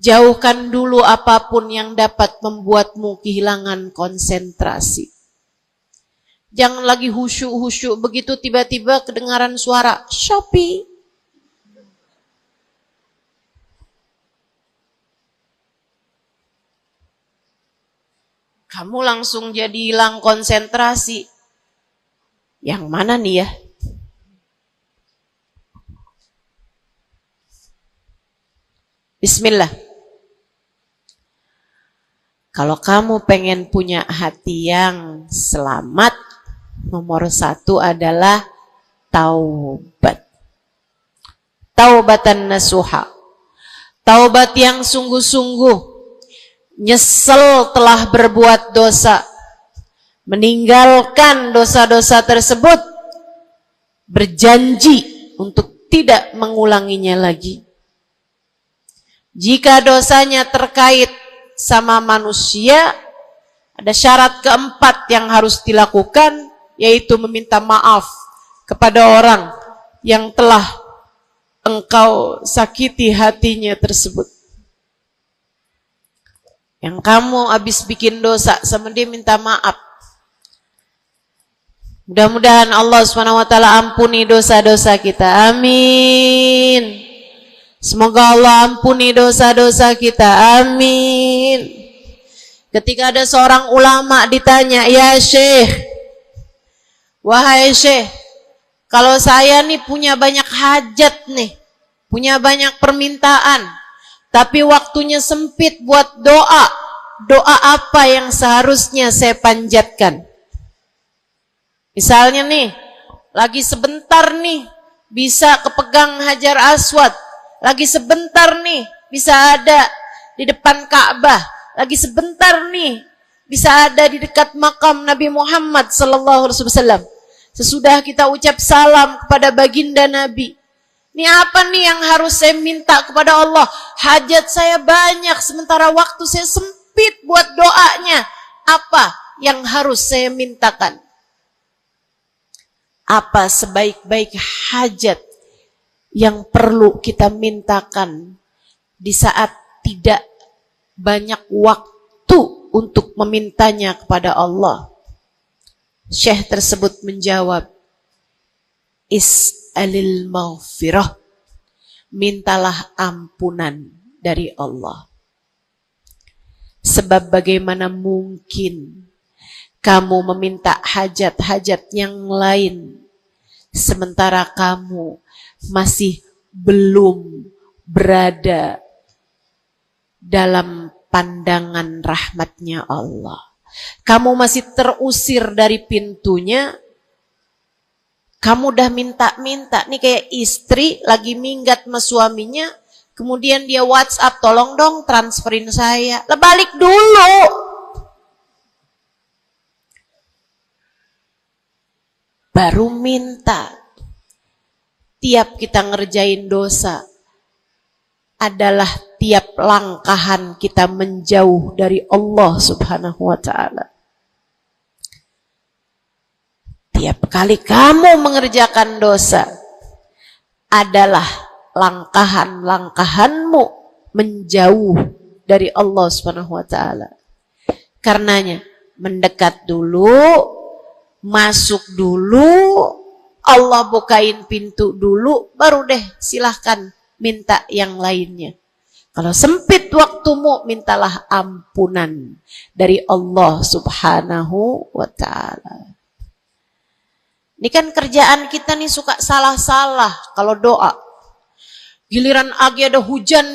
[SPEAKER 2] Jauhkan dulu apapun yang dapat membuatmu kehilangan konsentrasi. Jangan lagi khusyuk-khusyuk, begitu tiba-tiba kedengaran suara Shopee. Kamu langsung jadi hilang konsentrasi. Yang mana nih ya? Bismillah. Kalau kamu pengen punya hati yang selamat, nomor 1 adalah taubat. Taubatan nasuha. Taubat yang sungguh-sungguh. Nyesel telah berbuat dosa. Meninggalkan dosa-dosa tersebut. Berjanji untuk tidak mengulanginya lagi. Jika dosanya terkait sama manusia, ada syarat keempat yang harus dilakukan, yaitu meminta maaf kepada orang yang telah engkau sakiti hatinya tersebut. Yang kamu habis bikin dosa sama dia, minta maaf. Mudah-mudahan Allah SWT ampuni dosa-dosa kita. Amin. Semoga Allah ampuni dosa-dosa kita. Amin. Ketika ada seorang ulama ditanya, ya Syekh, wahai Syekh,
[SPEAKER 1] Kalau saya nih punya banyak hajat nih, punya banyak permintaan, tapi waktunya sempit buat doa. Doa apa yang seharusnya saya panjatkan? Misalnya nih, lagi sebentar nih bisa kepegang Hajar Aswad, lagi sebentar nih bisa ada di depan Ka'bah, lagi sebentar nih bisa ada di dekat makam Nabi Muhammad sallallahu alaihi wasallam. Sesudah kita ucap salam kepada baginda Nabi, ini apa nih yang harus saya minta kepada Allah? Hajat saya banyak, sementara waktu saya sempit buat doanya. Apa yang harus saya mintakan? Apa sebaik-baik hajat yang perlu kita mintakan di saat tidak banyak waktu untuk memintanya kepada Allah? Syekh tersebut menjawab, is'alil maghfirah, mintalah ampunan dari Allah. Sebab bagaimana mungkin kamu meminta hajat-hajat yang lain sementara kamu masih belum berada dalam pandangan rahmatnya Allah. Kamu masih terusir dari pintunya. Kamu udah minta-minta. Nih kayak istri lagi minggat sama suaminya. Kemudian dia WhatsApp, tolong dong transferin saya. Lah balik dulu. Baru minta. Tiap kita ngerjain dosa adalah tiap langkahan kita menjauh dari Allah subhanahu wa ta'ala. Tiap kali kamu mengerjakan dosa adalah langkahan-langkahanmu menjauh dari Allah subhanahu wa ta'ala. Karenanya mendekat dulu, masuk dulu, Allah bukain pintu dulu, baru deh silahkan minta yang lainnya. Kalau sempit waktumu, mintalah ampunan dari Allah subhanahu wa ta'ala. Ini kan kerjaan kita nih suka salah-salah kalau doa. Giliran lagi ada hujan nih,